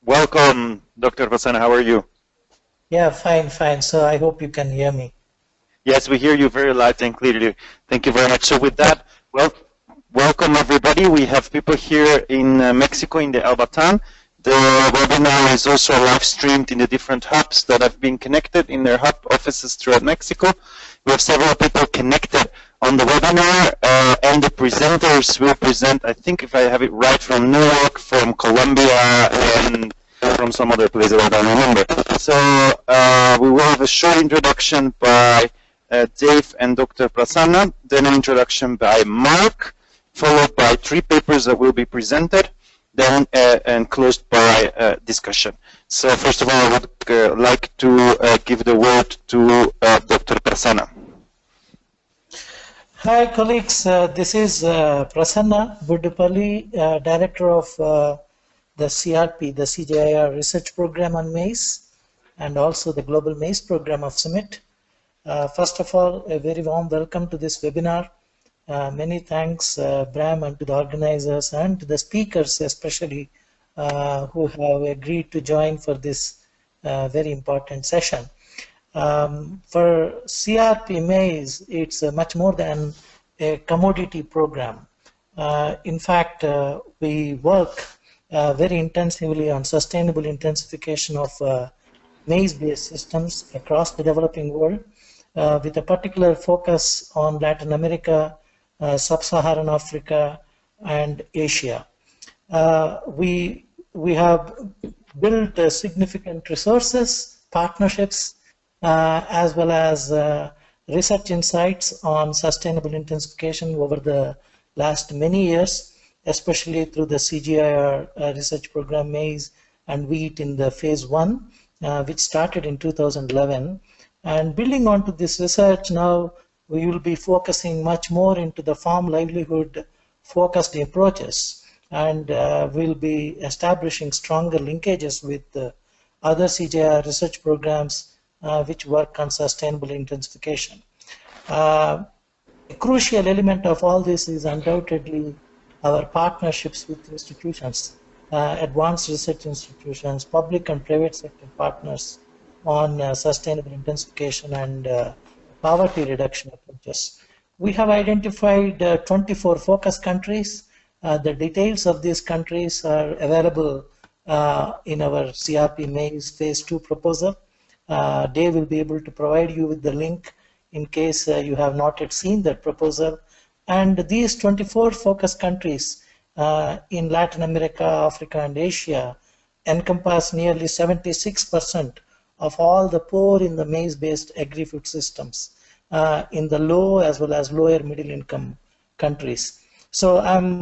Welcome, Dr. Prasanna. How are you? Yeah, fine, fine. So I hope you can hear me. Yes, we hear you very loud and clearly. Thank you very much. So with that, welcome everybody. We have people here in Mexico in the Albatan. The webinar is also live streamed in the different hubs that have been connected in their hub offices throughout Mexico. We have several people connected on the webinar, and the presenters will present, I think if I have it right, from New York, from Colombia, and from some other place that I don't remember. So we will have a short introduction by Dave and Dr. Prasanna, then an introduction by Mark, followed by 3 papers that will be presented, then and closed by discussion. So first of all, I would like to give the word to Dr. Prasanna. Hi, colleagues. This is Prasanna Buddupalli, Director of the CRP, the CGIAR Research Program on Maize, and also the Global Maize Program of Summit. First of all, a very warm welcome to this webinar. Many thanks, Bram, and to the organizers and to the speakers, especially who have agreed to join for this very important session. For CRP Maize, it's much more than a commodity program. In fact, we work very intensively on sustainable intensification of maize-based systems across the developing world, with a particular focus on Latin America, Sub-Saharan Africa, and Asia. We have built significant resources, partnerships, as well as research insights on sustainable intensification over the last many years, especially through the CGIAR research program Maize and Wheat in the phase 1, which started in 2011. And building onto this research now, we will be focusing much more into the farm livelihood focused approaches, and we'll be establishing stronger linkages with other CGIAR research programs which work on sustainable intensification. A crucial element of all this is undoubtedly our partnerships with institutions, advanced research institutions, public and private sector partners on sustainable intensification and poverty reduction approaches. We have identified 24 focus countries. The details of these countries are available in our CRP Maize phase 2 proposal. Dave will be able to provide you with the link in case you have not yet seen that proposal. And these 24 focus countries in Latin America, Africa, and Asia encompass nearly 76% of all the poor in the maize-based agri-food systems in the low as well as lower middle income countries. So I'm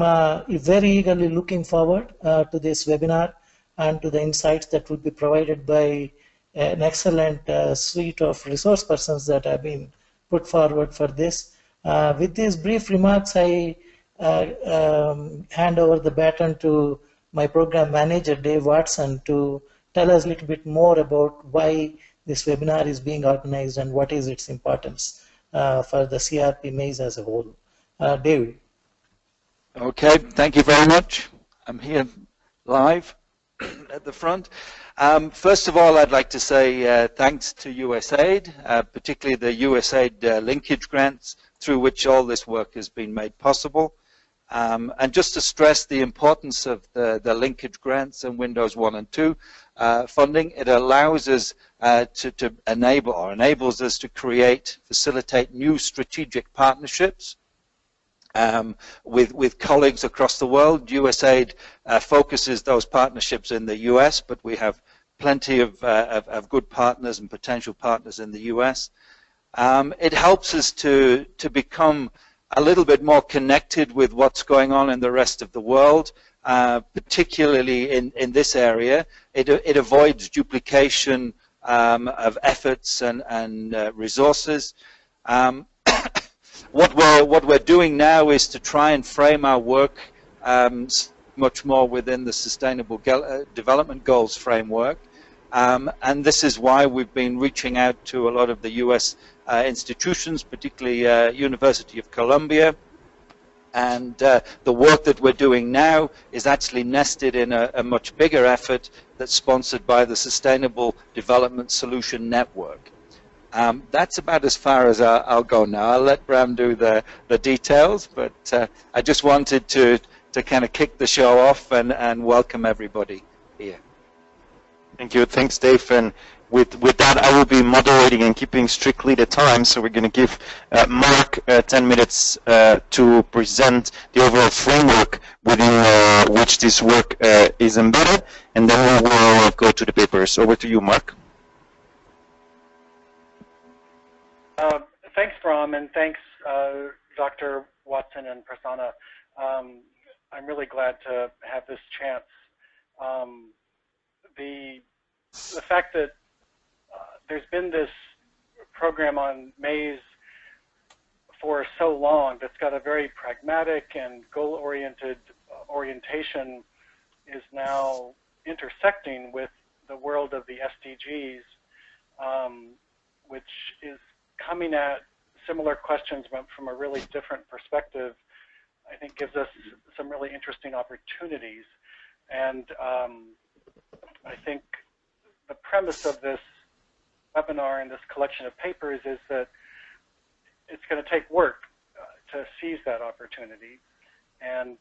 very eagerly looking forward to this webinar and to the insights that will be provided by an excellent suite of resource persons that have been put forward for this. With these brief remarks, I hand over the baton to my program manager, Dave Watson, to tell us a little bit more about why this webinar is being organized and what is its importance for the CRP Maize as a whole. Dave. Okay, thank you very much. I'm here live at the front. First of all, I'd like to say thanks to USAID, particularly the USAID linkage grants through which all this work has been made possible. And just to stress the importance of the linkage grants and Windows 1 and 2 funding, it allows us to enable or enables us to facilitate new strategic partnerships with colleagues across the world. USAID focuses those partnerships in the US, but we have plenty of good partners and potential partners in the US. It helps us to become a little bit more connected with what's going on in the rest of the world, particularly in this area. It avoids duplication of efforts and resources. What we're doing now is to try and frame our work much more within the Sustainable Development Goals framework. And this is why we've been reaching out to a lot of the US institutions, particularly University of Columbia, And the work that we're doing now is actually nested in a much bigger effort that's sponsored by the Sustainable Development Solution Network. That's about as far as I'll go now. I'll let Bram do the details, but I just wanted to kind of kick the show off and welcome everybody here. Thank you. Thanks, Dave. And with that, I will be moderating and keeping strictly the time. So we're going to give Mark 10 minutes to present the overall framework within which this work is embedded, and then we will go to the papers. Over to you, Mark. Thanks, Bram, and thanks, Dr. Watson and Prasanna. I'm really glad to have this chance. The fact that there's been this program on Maize for so long that's got a very pragmatic and goal-oriented orientation is now intersecting with the world of the SDGs, which is coming at similar questions from a really different perspective, I think gives us some really interesting opportunities. And I think the premise of this webinar and this collection of papers is that it's going to take work to seize that opportunity. And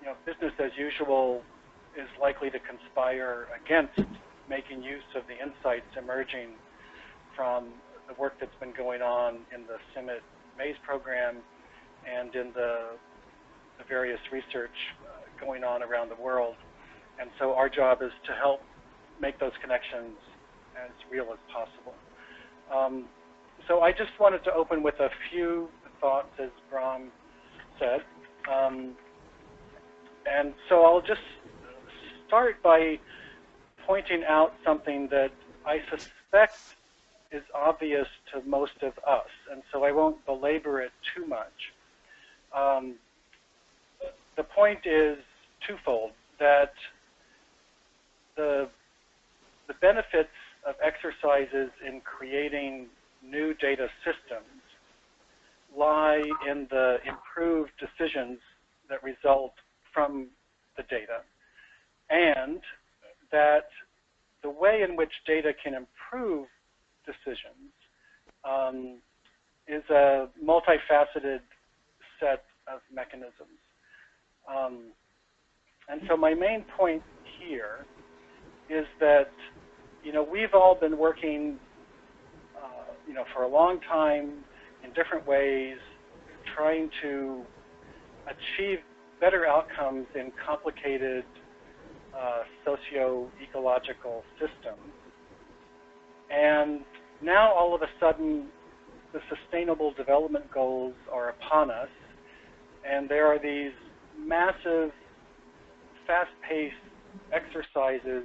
you know, business as usual is likely to conspire against making use of the insights emerging from the work that's been going on in the CIMMYT Maize program and in the various research going on around the world. And so our job is to help make those connections as real as possible. So I just wanted to open with a few thoughts, as Bram said. And so I'll just start by pointing out something that I suspect is obvious to most of us, and so I won't belabor it too much. The point is twofold, that the benefits of exercises in creating new data systems lie in the improved decisions that result from the data, and that the way in which data can improve decisions is a multifaceted set of mechanisms. And so my main point here is that, you know, we've all been working, you know, for a long time in different ways, trying to achieve better outcomes in complicated socio-ecological systems. And now all of a sudden, the Sustainable Development Goals are upon us, and there are these massive, fast-paced exercises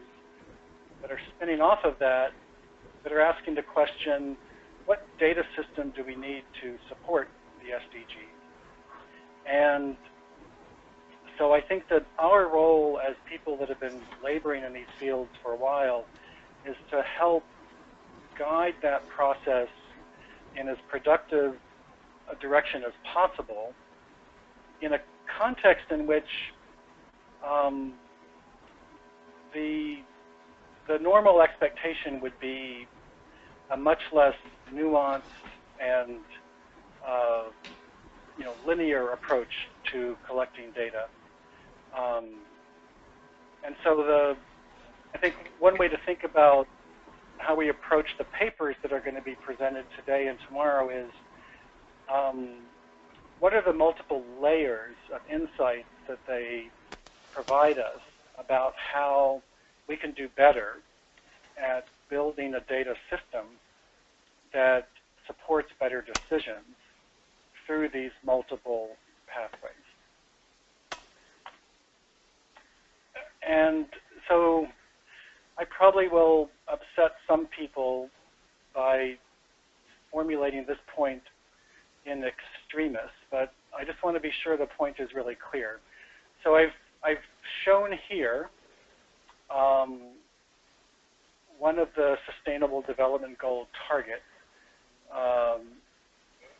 that are spinning off of that are asking the question, what data system do we need to support the SDGs? And so I think that our role as people that have been laboring in these fields for a while is to help guide that process in as productive a direction as possible in a context in which the normal expectation would be a much less nuanced and you know, linear approach to collecting data. And so I think one way to think about how we approach the papers that are going to be presented today and tomorrow is what are the multiple layers of insights that they provide us about how we can do better at building a data system that supports better decisions through these multiple pathways. And so I probably will upset some people by formulating this point in extremis, but I just want to be sure the point is really clear. So I've shown here one of the Sustainable Development Goal targets,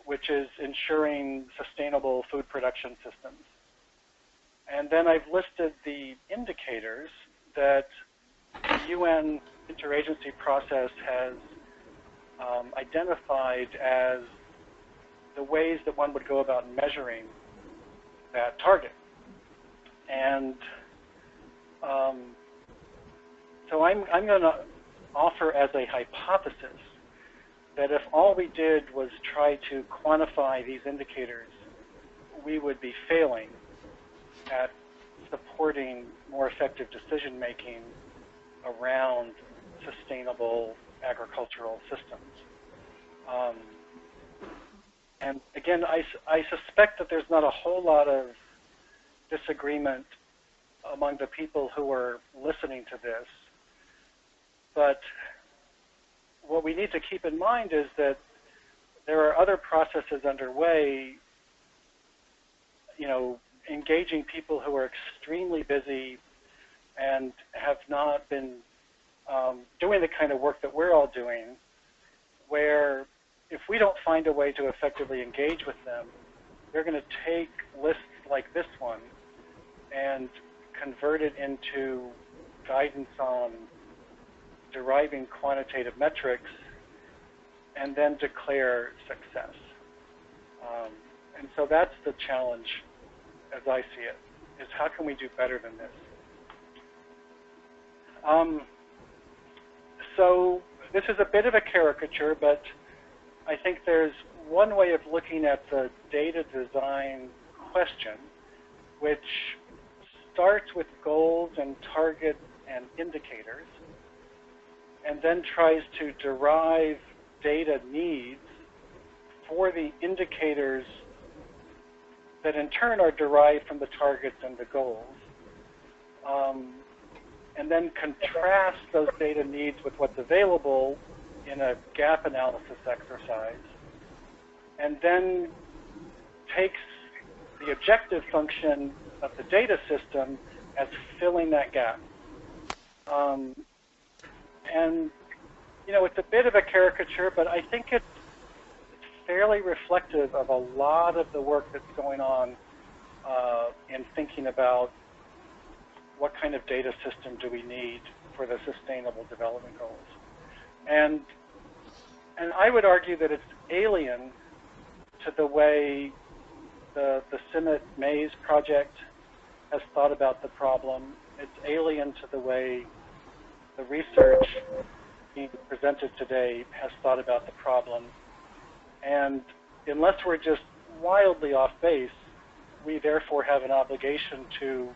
which is ensuring sustainable food production systems. And then I've listed the indicators that the UN interagency process has identified as the ways that one would go about measuring that target. And so I'm going to offer as a hypothesis that if all we did was try to quantify these indicators, we would be failing at supporting more effective decision making around sustainable agricultural systems. And again, I suspect that there's not a whole lot of disagreement among the people who are listening to this, but what we need to keep in mind is that there are other processes underway, you know, engaging people who are extremely busy and have not been doing the kind of work that we're all doing, where if we don't find a way to effectively engage with them, they're going to take lists like this one and convert it into guidance on deriving quantitative metrics and then declare success. And so that's the challenge as I see it, is how can we do better than this? So this is a bit of a caricature, but I think there's one way of looking at the data design question, which starts with goals and targets and indicators, and then tries to derive data needs for the indicators that in turn are derived from the targets and the goals, and then contrast those data needs with what's available in a gap analysis exercise, and then takes the objective function of the data system as filling that gap. And, you know, it's a bit of a caricature, but I think it's fairly reflective of a lot of the work that's going on in thinking about what kind of data system do we need for the Sustainable Development Goals. And I would argue that it's alien to the way the CIMMYT Maize project has thought about the problem. It's alien to the way the research being presented today has thought about the problem. And unless we're just wildly off base, we therefore have an obligation to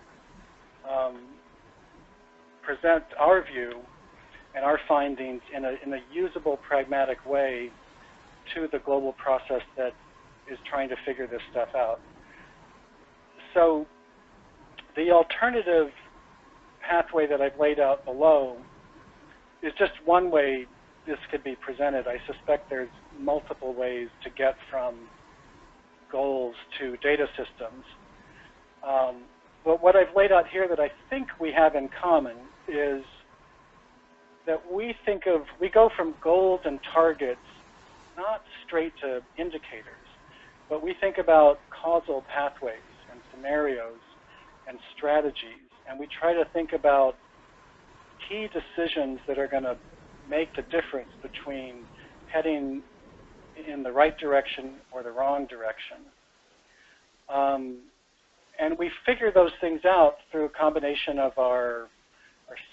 present our view and our findings in a usable, pragmatic way to the global process that is trying to figure this stuff out. So the alternative pathway that I've laid out below is just one way this could be presented. I suspect there's multiple ways to get from goals to data systems. But what I've laid out here that I think we have in common is that we go from goals and targets not straight to indicators, but we think about causal pathways and scenarios and strategies, and we try to think about key decisions that are going to make the difference between heading in the right direction or the wrong direction. And we figure those things out through a combination of our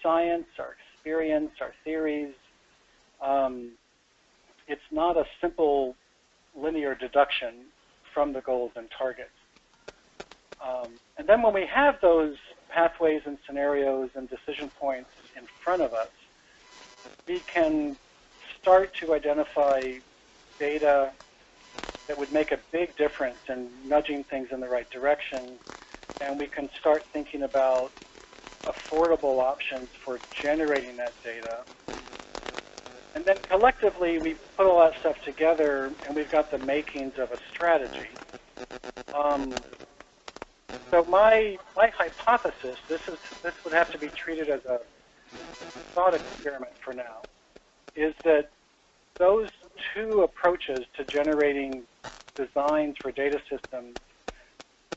science, our experience, our theories. It's not a simple linear deduction from the goals and targets. And then when we have those pathways and scenarios and decision points in front of us, we can start to identify data that would make a big difference in nudging things in the right direction, and we can start thinking about affordable options for generating that data. And then collectively, we put all that stuff together, and we've got the makings of a strategy. So my hypothesis, this would have to be treated as a thought experiment for now, is that those two approaches to generating designs for data systems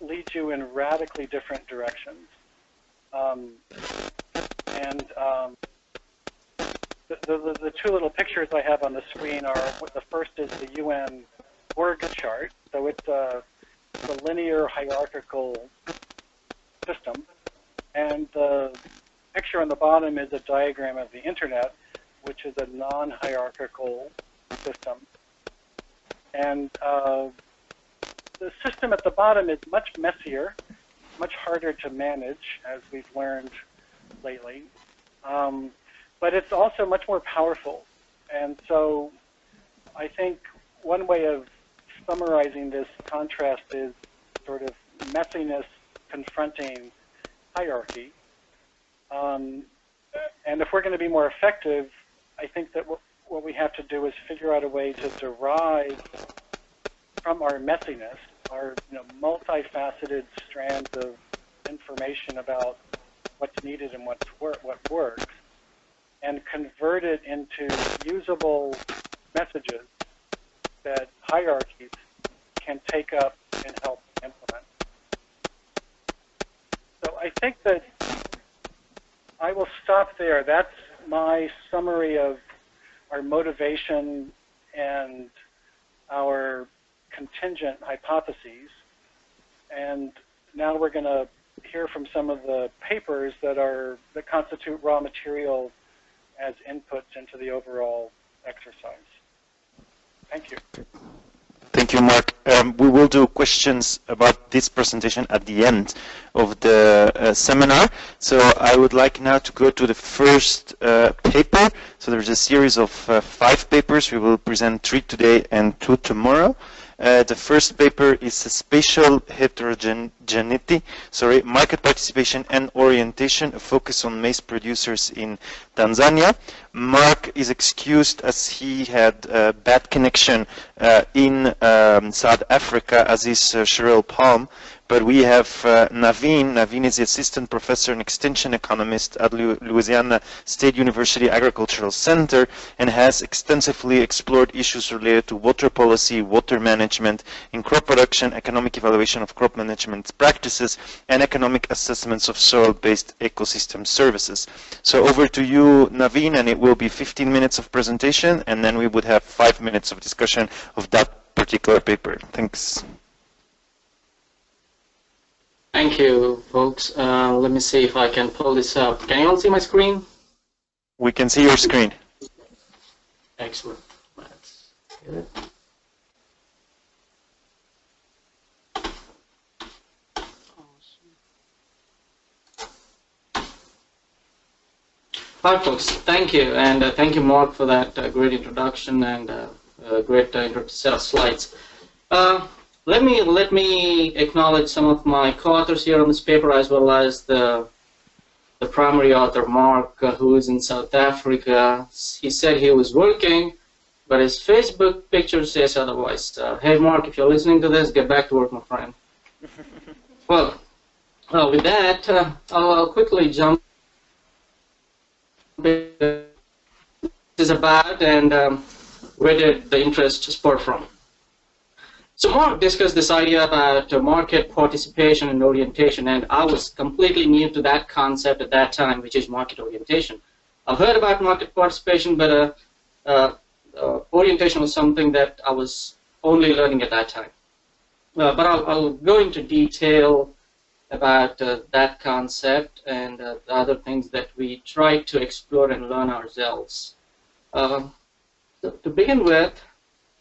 lead you in radically different directions. The two little pictures I have on the screen are, the first is the UN org chart. So it's a linear hierarchical system. And the picture on the bottom is a diagram of the internet, which is a non-hierarchical system. And the system at the bottom is much messier, much harder to manage, as we've learned lately. But it's also much more powerful. And so I think one way of summarizing this contrast is sort of messiness confronting hierarchy. And if we're going to be more effective, I think that what we have to do is figure out a way to derive from our messiness, our multifaceted strands of information about what's needed and what works, and convert it into usable messages that hierarchies can take up and help implement. So I think that I will stop there. That's my summary of our motivation and our contingent hypotheses. And now we're going to hear from some of the papers that constitute raw material as inputs into the overall exercise. Thank you. Thank you, Mark. We will do questions about this presentation at the end of the seminar. So I would like now to go to the first paper. So there's a series of 5 papers. We will present 3 today and 2 tomorrow. The first paper is Spatial Heterogeneity, Market Participation and Orientation, a focus on maize producers in Tanzania. Mark is excused as he had a bad connection in South Africa, as is Cheryl Palm. But we have Naveen. Naveen is the assistant professor and extension economist at Louisiana State University Agricultural Center and has extensively explored issues related to water policy, water management, in crop production, economic evaluation of crop management practices, and economic assessments of soil-based ecosystem services. So over to you, Naveen, and it will be 15 minutes of presentation, and then we would have 5 minutes of discussion of that particular paper. Thanks. Thank you, folks. Let me see if I can pull this up. Can you all see my screen? We can see your screen. Excellent. Let's get it. Hi, folks. Thank you, and thank you, Mark, for that great introduction and great set of slides. Let me acknowledge some of my co-authors here on this paper, as well as the primary author, Mark, who is in South Africa. He said he was working, but his Facebook picture says otherwise. Hey, Mark, if you're listening to this, get back to work, my friend. Well, with that, I'll quickly jump. This is about, and where did the interest spur from? So Mark discussed this idea about market participation and orientation, and I was completely new to that concept at that time, which is market orientation. I've heard about market participation, but orientation was something that I was only learning at that time. But I'll go into detail about that concept and the other things that we try to explore and learn ourselves. So to begin with,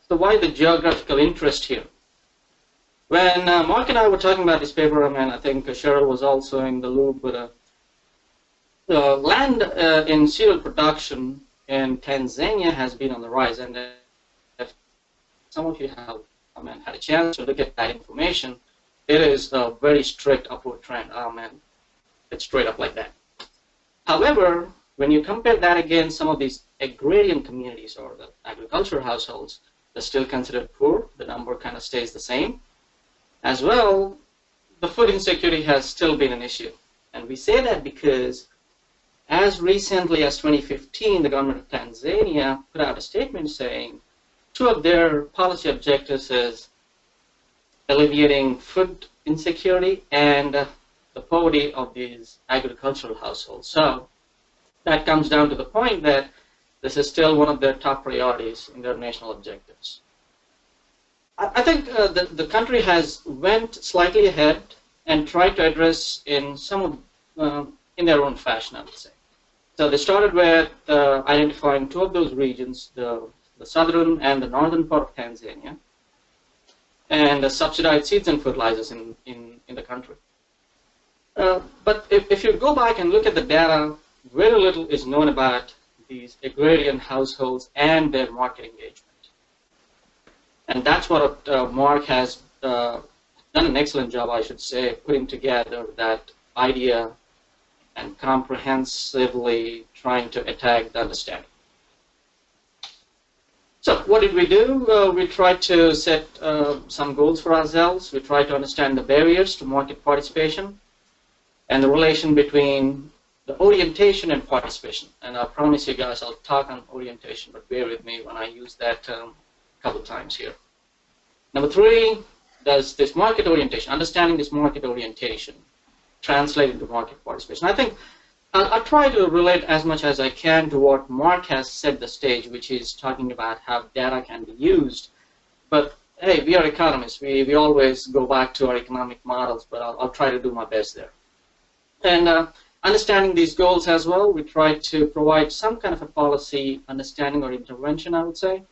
so why the geographical interest here? When Mark and I were talking about this paper, I think Cheryl was also in the loop, but land in cereal production in Tanzania has been on the rise, and if some of you have had a chance to look at that information, it is a very strict upward trend. It's straight up like that. However, when you compare that against some of these agrarian communities or the agricultural households, they're still considered poor. The number kind of stays the same. As well, the food insecurity has still been an issue. And we say that because as recently as 2015, the government of Tanzania put out a statement saying 2 of their policy objectives is alleviating food insecurity and the poverty of these agricultural households. So that comes down to the point that this is still one of their top priorities in their national objectives. I think the country has went slightly ahead and tried to address in in their own fashion, I would say. So they started with identifying two of those regions, the southern and the northern part of Tanzania, and subsidized seeds and fertilizers in the country. But if you go back and look at the data, very little is known about these agrarian households and their market engagement. And that's what Mark has done an excellent job, I should say, putting together that idea and comprehensively trying to attack the understanding. So what did we do? We tried to set some goals for ourselves. We tried to understand the barriers to market participation and the relation between the orientation and participation. And I promise you guys I'll talk on orientation, but bear with me when I use that term a couple times here. Number 3, does this market orientation, understanding this market orientation, translate into market participation? I think I'll try to relate as much as I can to what Mark has set the stage, which is talking about how data can be used. But hey, we are economists. We always go back to our economic models, but I'll try to do my best there. And understanding these goals as well, we try to provide some kind of a policy understanding or intervention, I would say,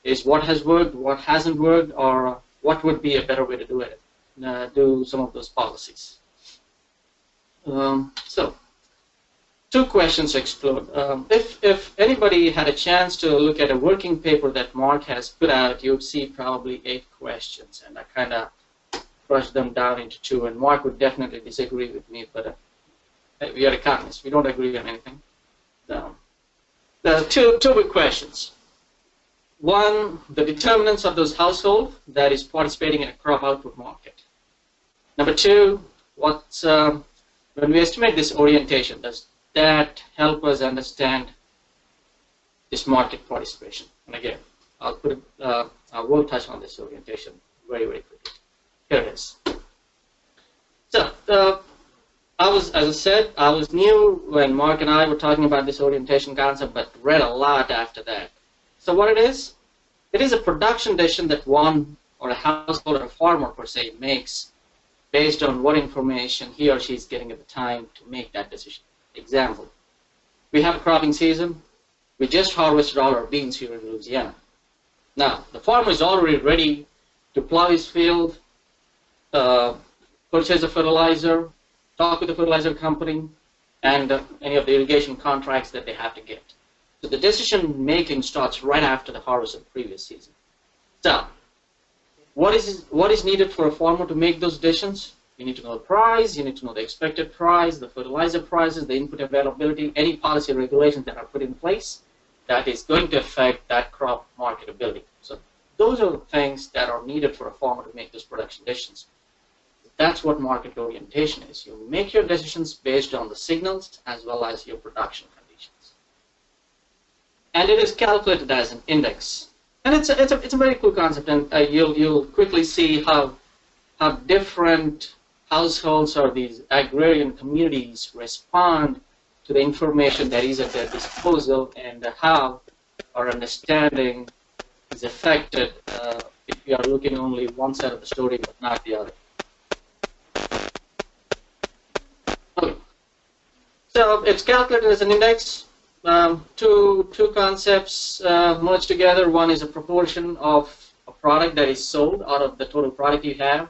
is what has worked, what hasn't worked, or what would be a better way to do it, do some of those policies. So, 2 questions to explore. If anybody had a chance to look at a working paper that Mark has put out, you would see probably 8 questions, and I kind of crushed them down into 2, and Mark would definitely disagree with me, but we are economists. We don't agree on anything. So, there are two big questions. 1, the determinants of those households that is participating in a crop output market. Number 2, when we estimate this orientation, does that help us understand this market participation? And again, I will touch on this orientation very, very quickly. Here it is. So, as I said, I was new when Mark and I were talking about this orientation concept, but read a lot after that. So what it is a production decision that one or a household or a farmer per se makes based on what information he or she is getting at the time to make that decision. Example, we have a cropping season. We just harvested all our beans here in Louisiana. Now, the farmer is already ready to plow his field, purchase a fertilizer, talk with the fertilizer company, and any of the irrigation contracts that they have to get. So the decision making starts right after the harvest of the previous season. So, what is needed for a farmer to make those decisions? You need to know the price, you need to know the expected price, the fertilizer prices, the input availability, any policy regulations that are put in place that is going to affect that crop marketability. So those are the things that are needed for a farmer to make those production decisions. That's what market orientation is. You make your decisions based on the signals as well as your production conditions. And it is calculated as an index. And it's a very cool concept, and you'll quickly see how different households or these agrarian communities respond to the information that is at their disposal, and how our understanding is affected if we are looking only one side of the story but not the other. Okay. So it's calculated as an index. Two concepts merged together. One is a proportion of a product that is sold out of the total product you have.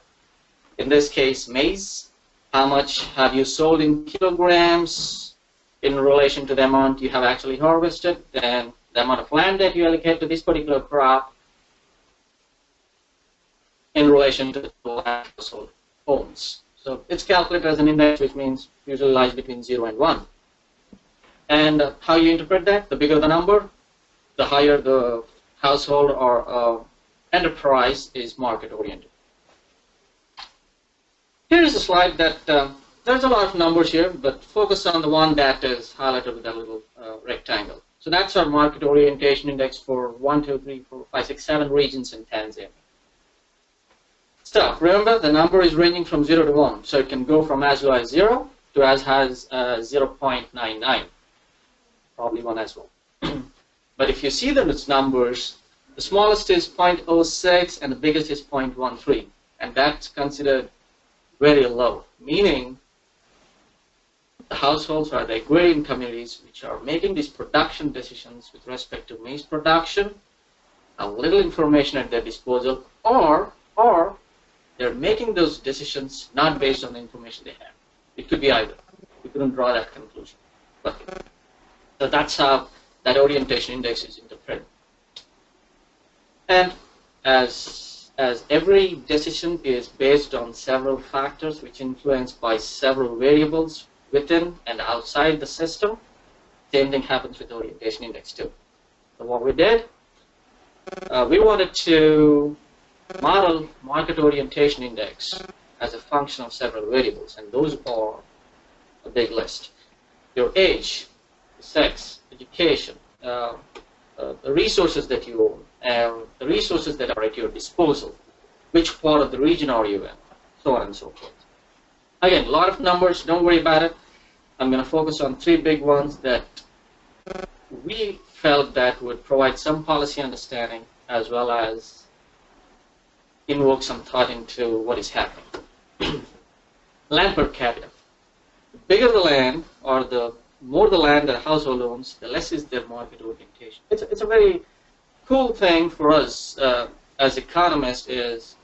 In this case, maize. How much have you sold in kilograms in relation to the amount you have actually harvested, and the amount of land that you allocate to this particular crop in relation to the total household homes. So it's calculated as an index, which means usually lies between 0 and 1. And how you interpret that, the bigger the number, the higher the household or enterprise is market oriented. Here is a slide that, there's a lot of numbers here, but focus on the one that is highlighted with that little rectangle. So that's our market orientation index for 1, 2, 3, 4, 5, 6, 7 regions in Tanzania. So remember, the number is ranging from 0 to 1. So it can go from as low as 0 to as high as 0.99. Probably 1 as well. But if you see those numbers, the smallest is 0.06 and the biggest is 0.13. And that's considered very low, meaning the households or the agrarian communities which are making these production decisions with respect to maize production, a little information at their disposal, or they're making those decisions not based on the information they have. It could be either. We couldn't draw that conclusion. But so that's how that orientation index is interpreted. And as every decision is based on several factors which influenced by several variables within and outside the system, same thing happens with the orientation index too. So what we did, we wanted to model market orientation index as a function of several variables, and those are a big list. Your age, sex, education, the resources that you own, and the resources that are at your disposal, which part of the region are you in, so on and so forth. Again, a lot of numbers, don't worry about it. I'm going to focus on 3 big ones that we felt that would provide some policy understanding as well as invoke some thought into what is happening. Land per capita. The bigger the land, or the more the land that a household owns, the less is their market orientation. It's a very cool thing for us as economists is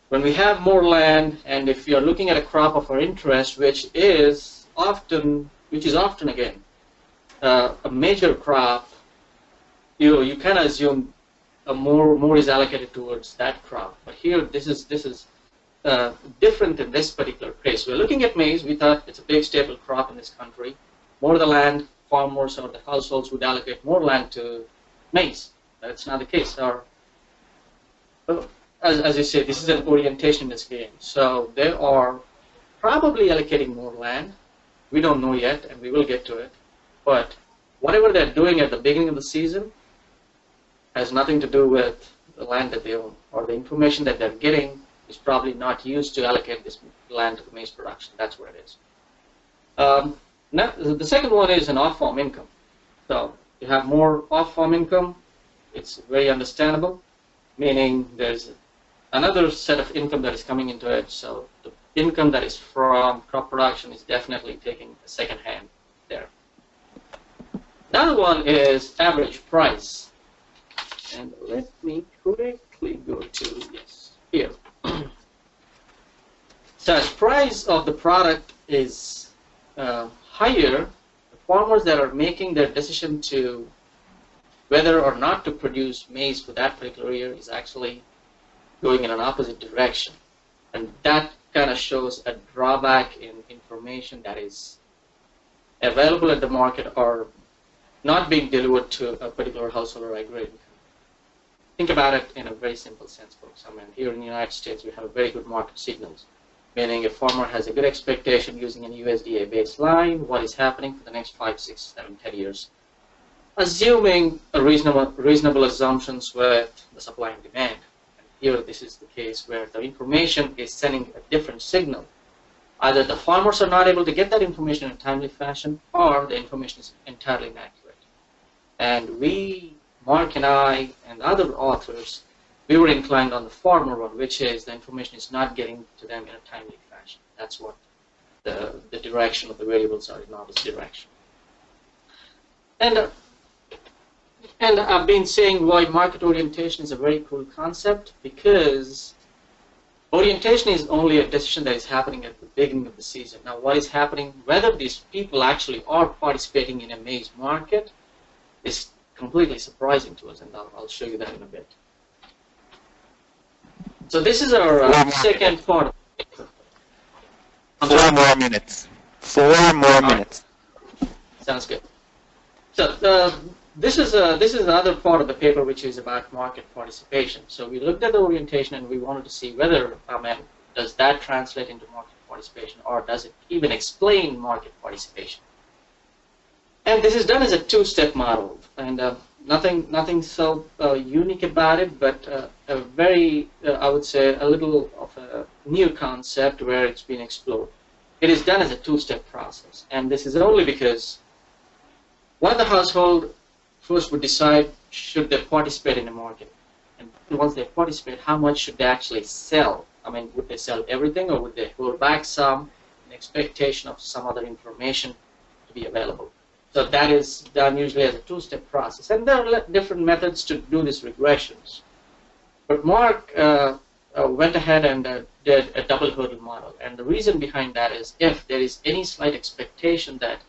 when we have more land, and if you're looking at a crop of our interest, which is often again a major crop, you kind of assume more is allocated towards that crop. But here, this is different in this particular case. We're looking at maize. We thought it's a big staple crop in this country. More of the land, farmers or the households would allocate more land to maize. That's not the case. As you say, this is an orientation in this game. So they are probably allocating more land. We don't know yet, and we will get to it. But whatever they're doing at the beginning of the season has nothing to do with the land that they own, or the information that they're getting is probably not used to allocate this land to maize production. That's where it is. Now, the second one is an off-farm income. So you have more off-farm income. It's very understandable, meaning there's another set of income that is coming into it. So the income that is from crop production is definitely taking a second hand there. Another one is average price. And let me quickly go to, yes, here. So as price of the product is higher, the farmers that are making their decision to whether or not to produce maize for that particular year is actually going in an opposite direction. And that kind of shows a drawback in information that is available at the market or not being delivered to a particular household or agrarian. Think about it in a very simple sense, folks. I mean, here in the United States, we have very good market signals, meaning a farmer has a good expectation using an USDA baseline, what is happening for the next 5, 6, 7, 10 years, assuming a reasonable assumptions with the supply and demand. And here, this is the case where the information is sending a different signal. Either the farmers are not able to get that information in a timely fashion, or the information is entirely inaccurate. And we, Mark and I and other authors, we were inclined on the former one, which is the information is not getting to them in a timely fashion. That's what the direction of the variables are in opposite direction. And I've been saying why market orientation is a very cool concept, because orientation is only a decision that is happening at the beginning of the season. Now, what is happening, whether these people actually are participating in a maize market, is completely surprising to us, and I'll show you that in a bit. So this is our second part. 4 more minutes. 4 more minutes. Sounds good. So this is another part of the paper which is about market participation. So we looked at the orientation and we wanted to see whether, does that translate into market participation, or does it even explain market participation? And this is done as a 2-step model. And nothing so unique about it, but a very, I would say, a little of a new concept where it's been explored. It is done as a two-step process, and this is only because one the household first would decide should they participate in the market, and once they participate, how much should they actually sell? I mean, would they sell everything, or would they hold back some in expectation of some other information to be available? So that is done usually as a two-step process, and there are different methods to do these regressions. But Mark went ahead and did a double hurdle model, and the reason behind that is if there is any slight expectation that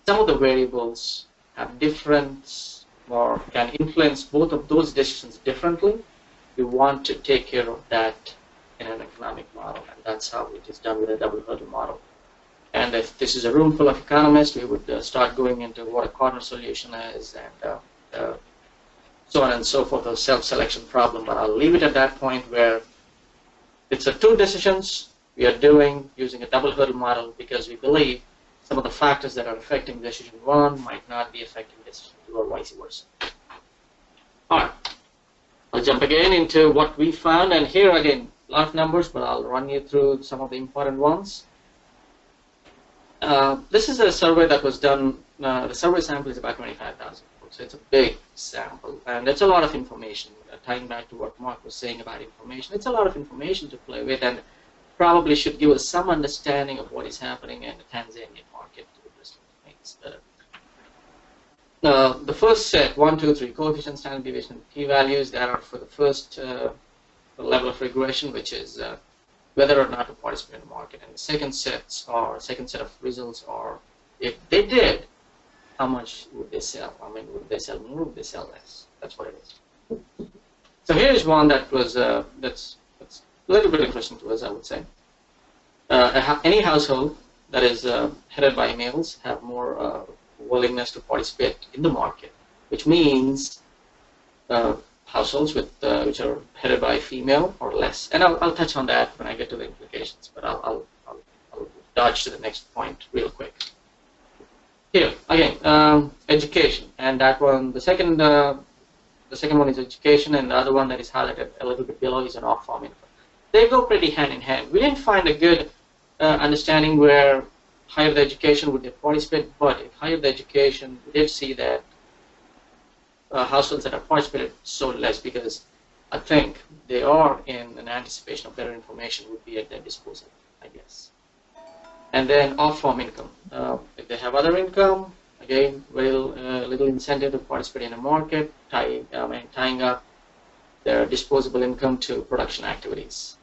some of the variables have difference or can influence both of those decisions differently, we want to take care of that in an economic model, and that's how it is done with a double hurdle model. And if this is a room full of economists, we would start going into what a corner solution is and so on and so forth, a self-selection problem. But I'll leave it at that point where it's a two decisions we are doing using a double hurdle model because we believe some of the factors that are affecting decision one might not be affecting decision two or vice versa. All right, I'll jump again into what we found, and here again, a lot of numbers, but I'll run you through some of the important ones. This is a survey that was done, the survey sample is about 25,000, so it's a big sample, and it's a lot of information, tying back to what Mark was saying about information. It's a lot of information to play with, and probably should give us some understanding of what is happening in the Tanzanian market with respect to maize. The first set, 1, 2, 3, coefficient, standard deviation, and p-values, that are for the first level of regression, which is whether or not to participate in the market. And the second set of results are, if they did, how much would they sell? I mean, would they sell more, would they sell less? That's what it is. So here's one that was that's a little bit interesting to us, I would say. Any household that is headed by males have more willingness to participate in the market, which means households with which are headed by female or less. And I'll touch on that when I get to the implications, but I'll dodge to the next point real quick. Here again, education, and that one, the second one is education, and the other one that is highlighted a little bit below is an off-farm income. They go pretty hand in hand. We didn't find a good understanding where higher the education would they participate, but if higher the education, we did see that households that have participated sold less because I think they are in an anticipation of better information would be at their disposal, I guess. And then off-farm income. If they have other income, again, very little incentive to participate in a market, tying up their disposable income to production activities.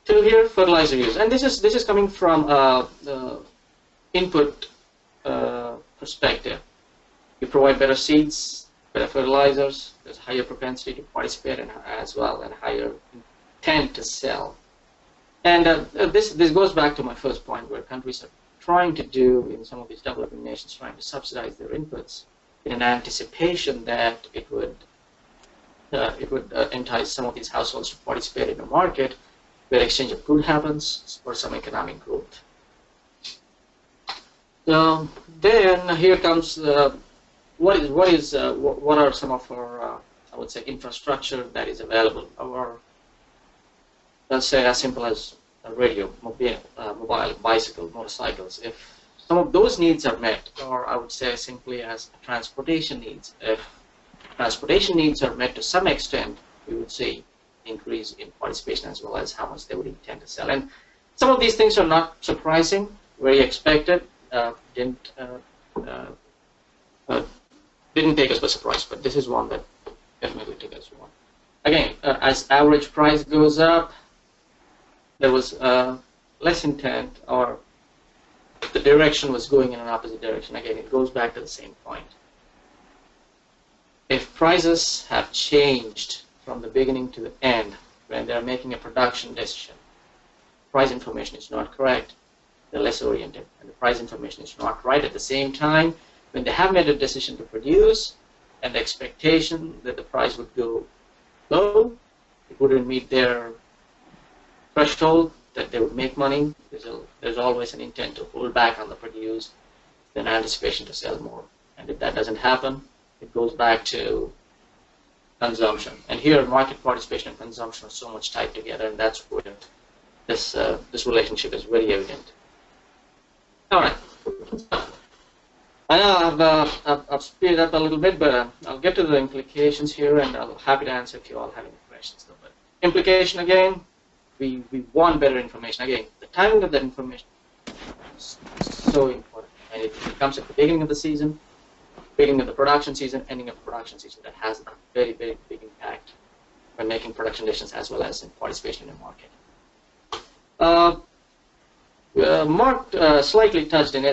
To here, fertilizer use, and this is coming from the input perspective. You provide better seeds, better fertilizers. There's a higher propensity to participate as well, and higher intent to sell. And this goes back to my first point, where countries are trying to do in some of these developing nations, trying to subsidize their inputs in an anticipation that it would entice some of these households to participate in the market, where exchange of goods happens for some economic growth. Then here comes what are some of our I would say infrastructure that is available, or let's say as simple as a radio, mobile, bicycle, motorcycles. If some of those needs are met, or I would say simply as transportation needs, if transportation needs are met to some extent, we would see increase in participation as well as how much they would intend to sell. And some of these things are not surprising, very expected, didn't take us by surprise, but this is one that definitely took us one. Again, as average price goes up, there was less intent, or the direction was going in an opposite direction. Again, it goes back to the same point. If prices have changed from the beginning to the end, when they're making a production decision, price information is not correct, they're less oriented, and the price information is not right at the same time, when they have made a decision to produce, and the expectation that the price would go low, it wouldn't meet their threshold that they would make money, there's always an intent to hold back on the produce, then anticipation to sell more. And if that doesn't happen, it goes back to consumption. And here, market participation and consumption are so much tied together, and that's where this relationship is very evident. All right. I know I've speeded up a little bit, but I'll get to the implications here, and I'll be happy to answer if you all have any questions. Though. But implication again, we want better information. Again, the timing of that information is so important, and it comes at the beginning of the season, beginning of the production season, ending of the production season. That has a very, very big impact when making production decisions as well as in participation in the market. Mark slightly touched in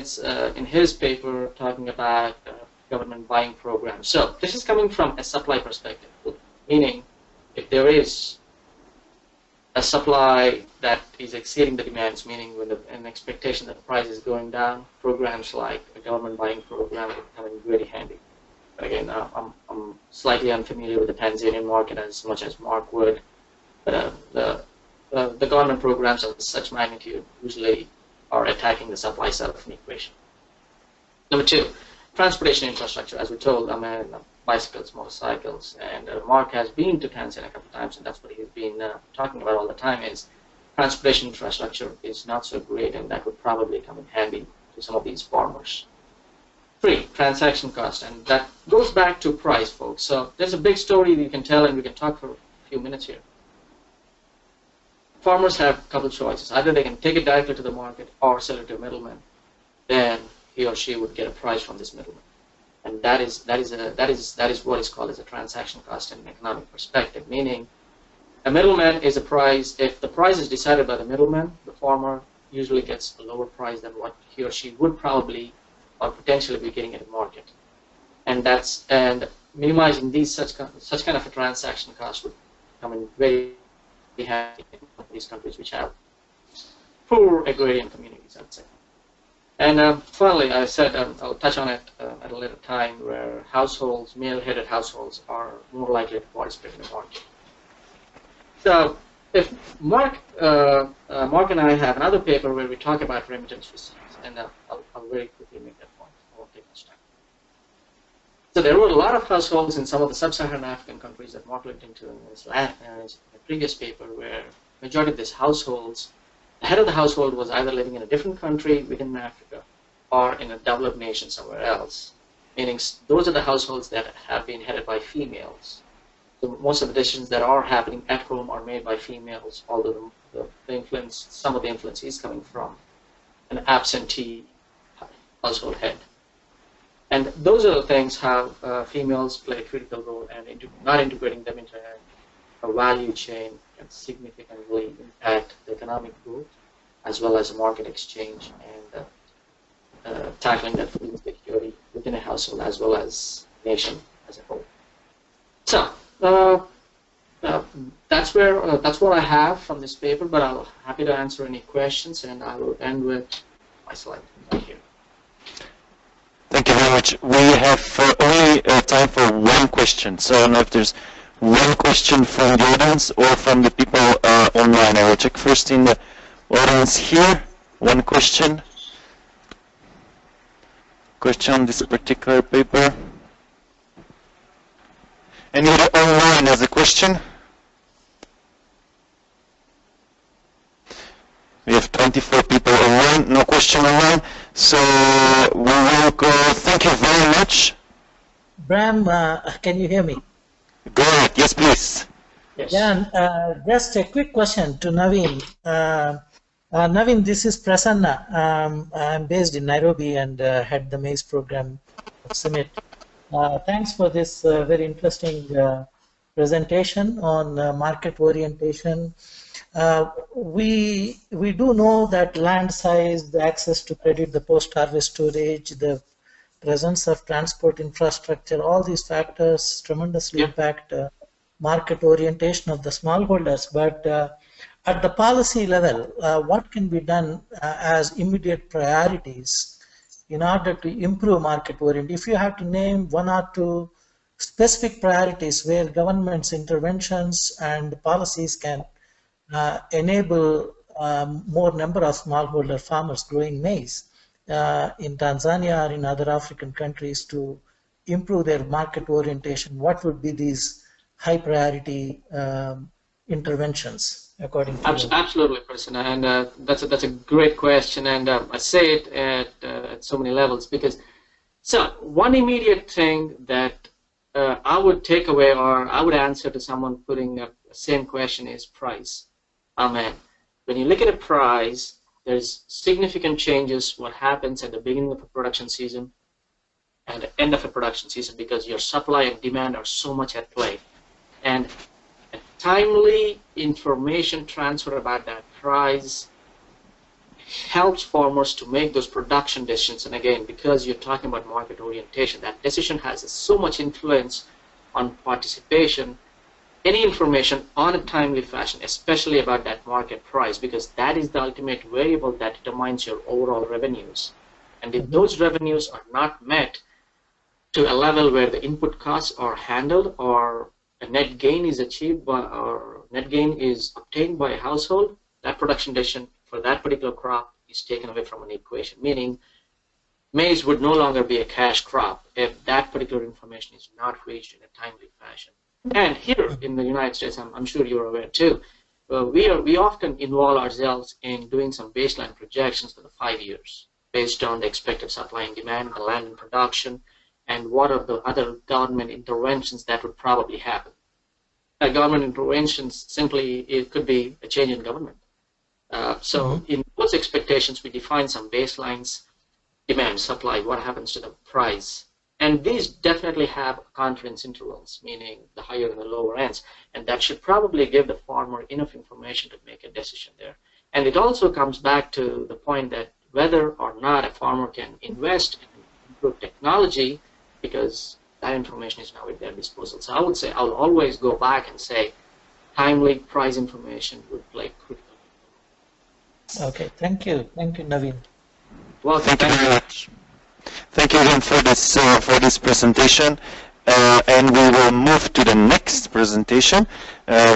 his paper talking about government buying programs. So this is coming from a supply perspective, meaning if there is a supply that is exceeding the demands, meaning when an expectation that the price is going down, programs like a government buying program are becoming really handy. But again, I'm slightly unfamiliar with the Tanzanian market as much as Mark would, but the government programs of such magnitude usually are attacking the supply side of an equation. Number two, transportation infrastructure. As we told, bicycles, motorcycles, and Mark has been to Tanzania a couple of times, and that's what he's been talking about all the time is transportation infrastructure is not so great, and that would probably come in handy to some of these farmers. Three, transaction cost, and that goes back to price, folks. So there's a big story we can tell, and we can talk for a few minutes here. Farmers have a couple choices. Either they can take it directly to the market or sell it to a middleman. Then he or she would get a price from this middleman, and that is what is called as a transaction cost in an economic perspective. Meaning, a middleman is a price. If the price is decided by the middleman, the farmer usually gets a lower price than what he or she would probably or potentially be getting at the market, and minimizing these such kind of a transaction cost would come in very handy in these countries which have poor agrarian communities, I'd say. And finally, I said I'll touch on it at a later time, where households, male-headed households, are more likely to participate in the market. So, if Mark and I have another paper where we talk about remittance receipts, and I'll very quickly make that point. I won't take much time. So there were a lot of households in some of the sub-Saharan African countries that Mark looked into in his previous paper, where majority of these households, the head of the household was either living in a different country within Africa or in a developed nation somewhere else. Meaning those are the households that have been headed by females. So most of the decisions that are happening at home are made by females, although some of the influence is coming from an absentee household head. And those are the things how females play a critical role, and not integrating them into a value chain can significantly impact the economic growth as well as market exchange and tackling that food insecurity within a household as well as nation as a whole. So that's what I have from this paper, but I'm happy to answer any questions, and I will end with my slide right here. Thank you very much. We have only time for one question, so I don't know if there's one question from the audience or from the people online. I will check first in the audience here. One question. Question on this particular paper. Anybody online has a question? We have 24 people online, no question online. So we will go. Thank you very much. Bram, can you hear me? Go ahead. Yes, please. Yes. Yeah, just a quick question to Naveen. Naveen, this is Prasanna. I'm based in Nairobi and head the Maize program of Summit. Thanks for this very interesting presentation on market orientation. We do know that land size, the access to credit, the post-harvest storage, the presence of transport infrastructure, all these factors tremendously impact market orientation of the smallholders. But at the policy level, what can be done as immediate priorities in order to improve market orientation? If you have to name one or two specific priorities where government's interventions and policies can enable more number of smallholder farmers growing maize, in Tanzania or in other African countries to improve their market orientation, what would be these high priority interventions according to you? Absolutely, Prasanna, and that's a great question, and I say it at so many levels because so one immediate thing that I would take away or I would answer to someone putting the same question is price. Amen. When you look at a price, there's significant changes what happens at the beginning of a production season and the end of a production season because your supply and demand are so much at play. And a timely information transfer about that price helps farmers to make those production decisions. And again, because you're talking about market orientation, that decision has so much influence on participation. Any information on a timely fashion, especially about that market price, because that is the ultimate variable that determines your overall revenues. And if those revenues are not met to a level where the input costs are handled or a net gain is achieved by, or net gain is obtained by a household, that production decision for that particular crop is taken away from an equation, meaning maize would no longer be a cash crop if that particular information is not reached in a timely fashion. And here in the United States, I'm sure you're aware too, we often involve ourselves in doing some baseline projections for the 5 years based on the expected supply and demand, the land and production, and what are the other government interventions that would probably happen. Government interventions simply, it could be a change in government. So in those expectations, we define some baselines, demand, supply, what happens to the price. And these definitely have confidence intervals, meaning the higher and the lower ends. And that should probably give the farmer enough information to make a decision there. And it also comes back to the point that whether or not a farmer can invest in improved technology, because that information is now at their disposal. So I would say I'll always go back and say timely price information would play critical. Okay, thank you, Naveen. Well, Thank you very much. Thank you again for this presentation, and we will move to the next presentation,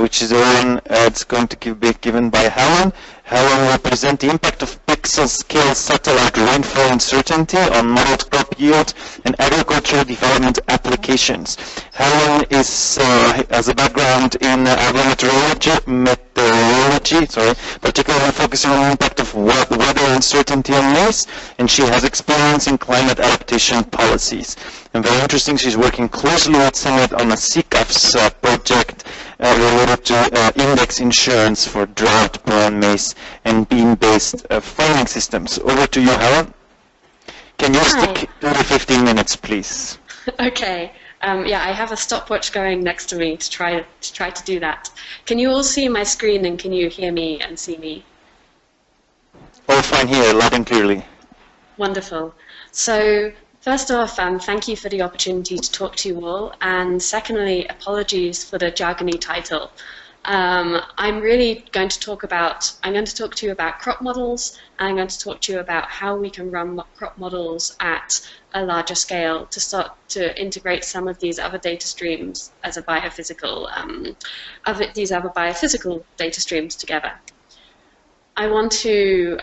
which is the one that's going to be given by Helen. Helen will present the impact of pixel-scale satellite rainfall uncertainty on modeled crop yield and agricultural development applications. Helen has a background in agrometeorology, particularly focusing on the impact of weather uncertainty on maize, and she has experience in climate adaptation policies. And very interesting, she's working closely with Senate on a CCAF's project related to index insurance for drought-prone maize and bean-based farming systems. Over to you, Helen. Can you stick to the 15 minutes, please? Okay. Yeah, I have a stopwatch going next to me to try to do that. Can you all see my screen and can you hear me and see me? All fine here, loud and clearly. Wonderful. So first off, thank you for the opportunity to talk to you all, and secondly, apologies for the jargony title. I'm really going to talk to you about crop models, and I'm going to talk to you about how we can run crop models at a larger scale to start to integrate some of these other data streams as a biophysical, these other biophysical data streams together. I want to,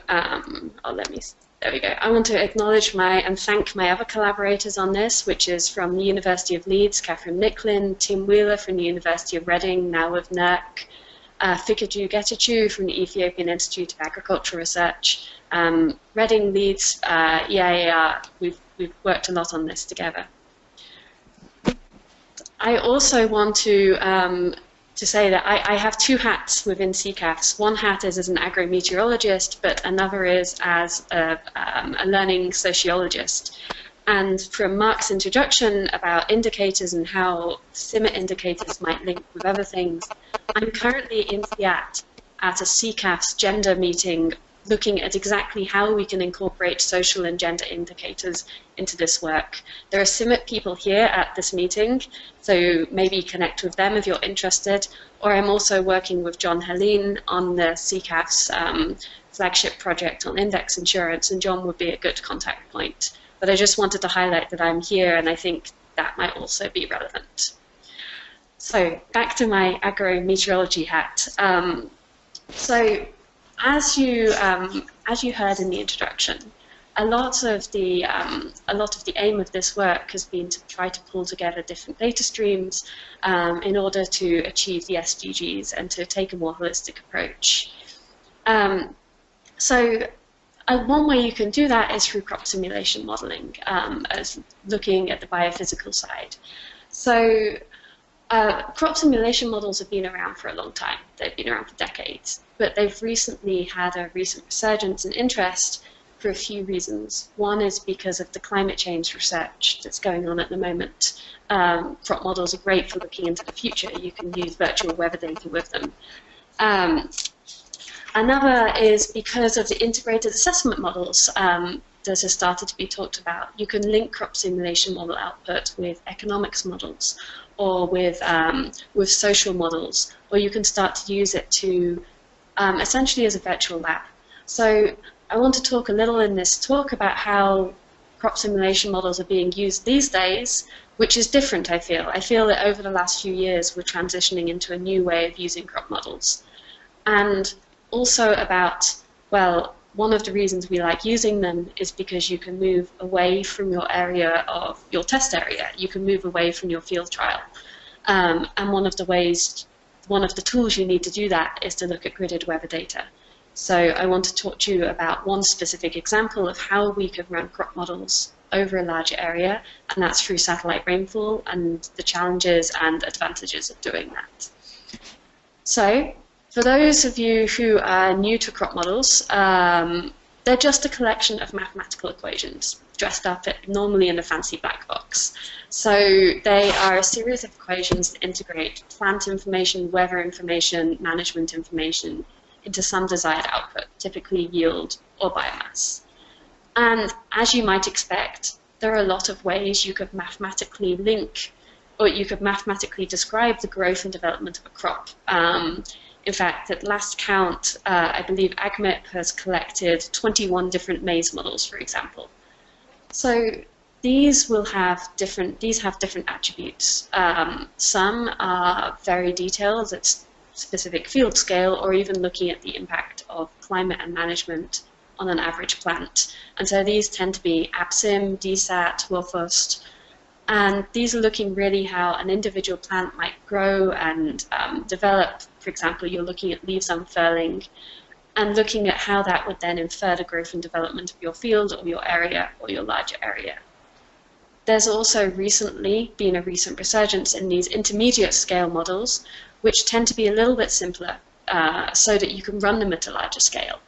there we go. I want to acknowledge and thank my other collaborators on this, which is from the University of Leeds, Catherine Nicklin, Tim Wheeler from the University of Reading, now with NERC, Fikaju Getachew from the Ethiopian Institute of Agricultural Research, Reading, Leeds, EIAR. We've worked a lot on this together. I also want to say that I have two hats within CCAFs. One hat is as an agrometeorologist, but another is as a learning sociologist. And from Mark's introduction about indicators and how CIMMET indicators might link with other things, I'm currently in Fiat at a CCAF's gender meeting looking at exactly how we can incorporate social and gender indicators into this work. There are CIMMET people here at this meeting, so maybe connect with them if you're interested, or I'm also working with John Helene on the CCAF's flagship project on index insurance, and John would be a good contact point. But I just wanted to highlight that I'm here, and I think that might also be relevant. So back to my agrometeorology hat. So as you heard in the introduction, a lot of the aim of this work has been to try to pull together different data streams in order to achieve the SDGs and to take a more holistic approach. One way you can do that is through crop simulation modeling, as looking at the biophysical side. So crop simulation models have been around for a long time. They've been around for decades, but they've recently had a recent resurgence in interest for a few reasons. One is because of the climate change research that's going on at the moment. Crop models are great for looking into the future. You can use virtual weather data with them. Another is because of the integrated assessment models that has started to be talked about. You can link crop simulation model output with economics models or with social models, or you can start to use it to essentially as a virtual lab. So I want to talk a little in this talk about how crop simulation models are being used these days, which is different, I feel. I feel that over the last few years we're transitioning into a new way of using crop models. And also about, well, one of the reasons we like using them is because you can move away from your area of your test area. You can move away from your field trial. And one of the tools you need to do that is to look at gridded weather data. So I want to talk to you about one specific example of how we could run crop models over a larger area, and that's through satellite rainfall and the challenges and advantages of doing that. So for those of you who are new to crop models, they're just a collection of mathematical equations dressed up normally in a fancy black box. So they are a series of equations that integrate plant information, weather information, management information into some desired output, typically yield or biomass. And as you might expect, there are a lot of ways you could mathematically link, or you could mathematically describe the growth and development of a crop. In fact, at last count, I believe AgMIP has collected 21 different maize models, for example. So these have different attributes. Some are very detailed at specific field scale, or even looking at the impact of climate and management on an average plant. And so these tend to be APSIM, DSAT, WILFOST, and these are looking really how an individual plant might grow and develop. For example, you're looking at leaves unfurling and looking at how that would then infer the growth and development of your field or your area or your larger area. There's also recently been a recent resurgence in these intermediate scale models, which tend to be a little bit simpler so that you can run them at a larger scale.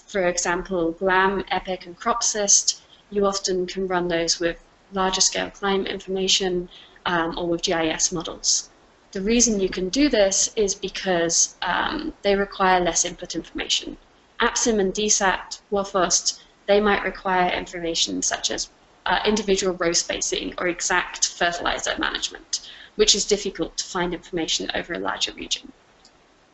For example, GLAM, EPIC, and CropSyst, you often can run those with larger scale climate information or with GIS models. The reason you can do this is because they require less input information. APSIM and DSAT, WILFOST, they might require information such as individual row spacing or exact fertilizer management, which is difficult to find information over a larger region.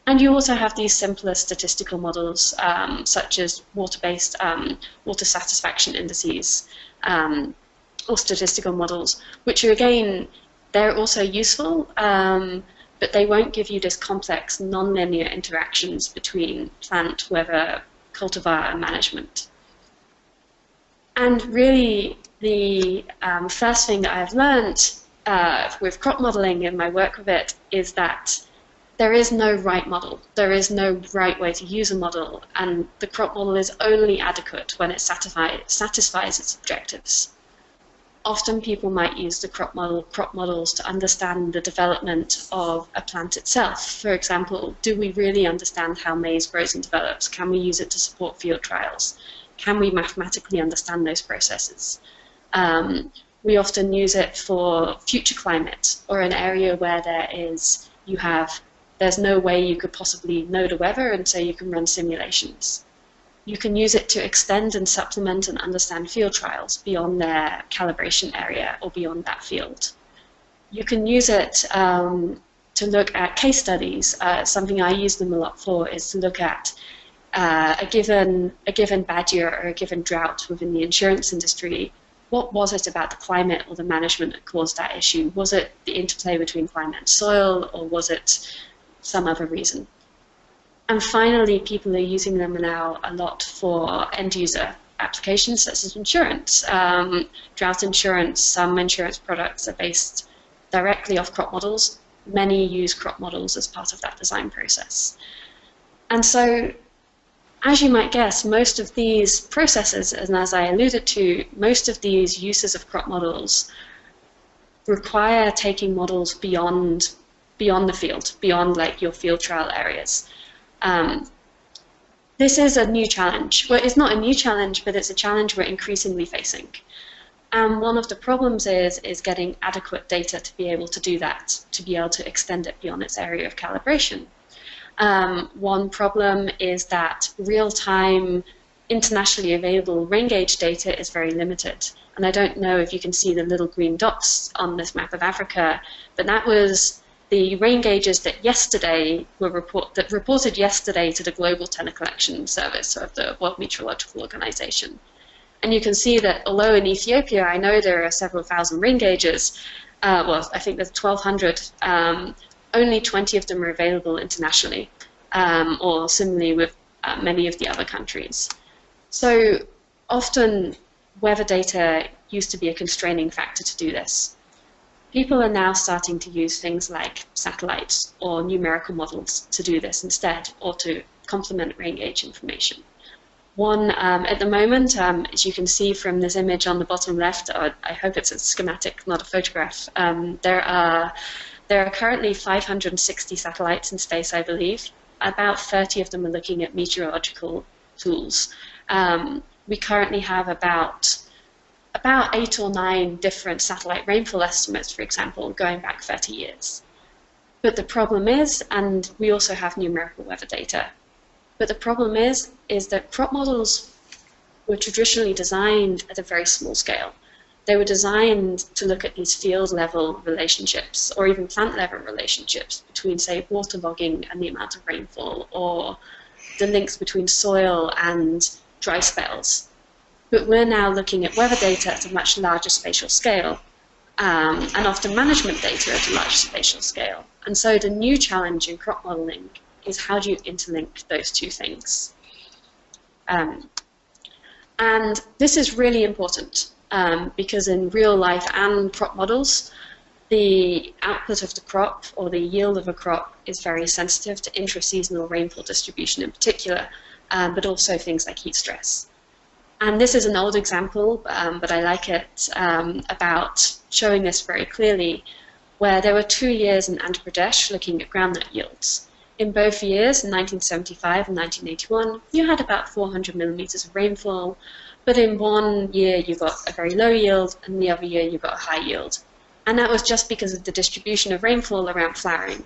And you also have these simpler statistical models, such as water-based water satisfaction indices, or statistical models, which are, again, they're also useful, but they won't give you this complex nonlinear interactions between plant, weather, cultivar, and management. And really, the first thing that I've learned with crop modeling and my work with it is that there is no right model. There is no right way to use a model, and the crop model is only adequate when it satisfies its objectives. Often people might use the crop models to understand the development of a plant itself. For example, do we really understand how maize grows and develops? Can we use it to support field trials? Can we mathematically understand those processes? We often use it for future climate or an area where there's no way you could possibly know the weather, and so you can run simulations. You can use it to extend and supplement and understand field trials beyond their calibration area or beyond that field. You can use it to look at case studies. Something I use them a lot for is to look at a given bad year or a given drought within the insurance industry. What was it about the climate or the management that caused that issue? Was it the interplay between climate and soil, or was it some other reason? And finally, people are using them now a lot for end user applications such as insurance. Drought insurance, some insurance products are based directly off crop models. Many use crop models as part of that design process. And so, as you might guess, most of these processes, and as I alluded to, most of these uses of crop models require taking models beyond the field, beyond like your field trial areas. This is a new challenge. Well, it's not a new challenge, but it's a challenge we're increasingly facing. And one of the problems is getting adequate data to be able to do that, to be able to extend it beyond its area of calibration. One problem is that real-time, internationally available rain gauge data is very limited. And I don't know if you can see the little green dots on this map of Africa, but that was the rain gauges that reported yesterday to the Global Tenor Collection Service of the World Meteorological Organization. And you can see that although in Ethiopia, I know there are several thousand rain gauges, well, I think there's 1,200, only 20 of them are available internationally, or similarly with many of the other countries. So often weather data used to be a constraining factor to do this. People are now starting to use things like satellites or numerical models to do this instead, or to complement rain gauge information. One, at the moment, as you can see from this image on the bottom left, I hope it's a schematic, not a photograph, there are currently 560 satellites in space, I believe. About 30 of them are looking at meteorological tools. We currently have about 8 or 9 different satellite rainfall estimates, for example, going back 30 years. But the problem is, and we also have numerical weather data, but the problem is that crop models were traditionally designed at a very small scale. They were designed to look at these field-level relationships, or even plant-level relationships between, say, waterlogging and the amount of rainfall, or the links between soil and dry spells. But we're now looking at weather data at a much larger spatial scale, and often management data at a larger spatial scale. And so the new challenge in crop modeling is how do you interlink those two things? And this is really important because in real life and crop models, the output of the crop or the yield of a crop is very sensitive to intra-seasonal rainfall distribution in particular, but also things like heat stress. And this is an old example, but I like it, about showing this very clearly, where there were 2 years in Andhra Pradesh looking at groundnut yields. In both years, in 1975 and 1981, you had about 400 millimeters of rainfall, but in one year you got a very low yield, and the other year you got a high yield. And that was just because of the distribution of rainfall around flowering.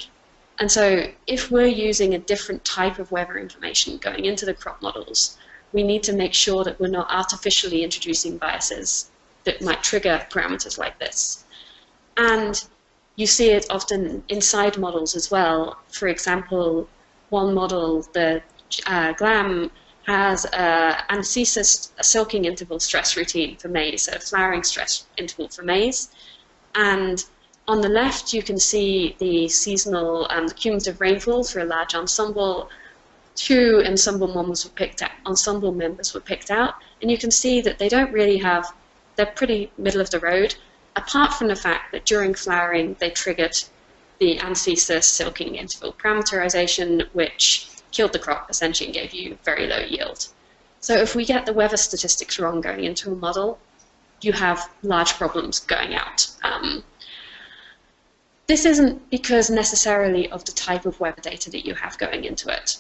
And so if we're using a different type of weather information going into the crop models, we need to make sure that we're not artificially introducing biases that might trigger parameters like this. And you see it often inside models as well. For example, one model, the GLAM, has an anthesis, a silking interval stress routine for maize, a flowering stress interval for maize. And on the left, you can see the seasonal, the cumulative rainfall for a large ensemble. 2 ensemble members were picked out, and you can see that they don't really have, they're pretty middle of the road, apart from the fact that during flowering they triggered the anthesis silking interval parameterization, which killed the crop essentially and gave you very low yield. So if we get the weather statistics wrong going into a model, you have large problems going out. This isn't because necessarily of the type of weather data that you have going into it.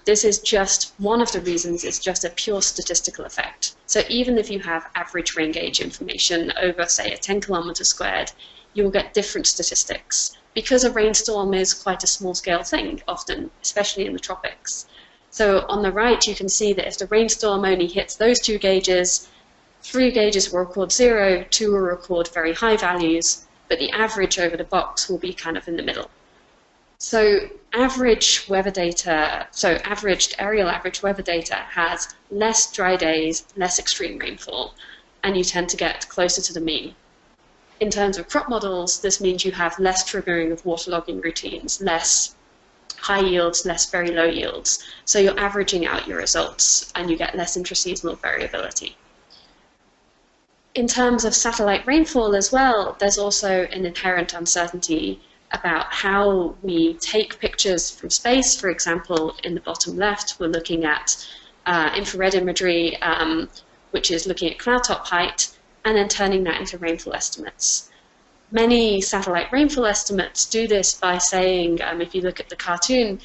This is just one of the reasons. It's just a pure statistical effect. So even if you have average rain gauge information over, say, a 10 kilometers squared, you will get different statistics because a rainstorm is quite a small-scale thing, often, especially in the tropics. So on the right, you can see that if the rainstorm only hits those 2 gauges, 3 gauges will record 0, 2 will record very high values, but the average over the box will be kind of in the middle. So average weather data, so aerial average weather data has less dry days, less extreme rainfall, and you tend to get closer to the mean. In terms of crop models, this means you have less triggering of waterlogging routines, less high yields, less very low yields. So you're averaging out your results and you get less intraseasonal variability. In terms of satellite rainfall as well, there's also an inherent uncertainty about how we take pictures from space. For example, in the bottom left, we're looking at infrared imagery, which is looking at cloud top height, and then turning that into rainfall estimates. Many satellite rainfall estimates do this by saying, if you look at the cartoon,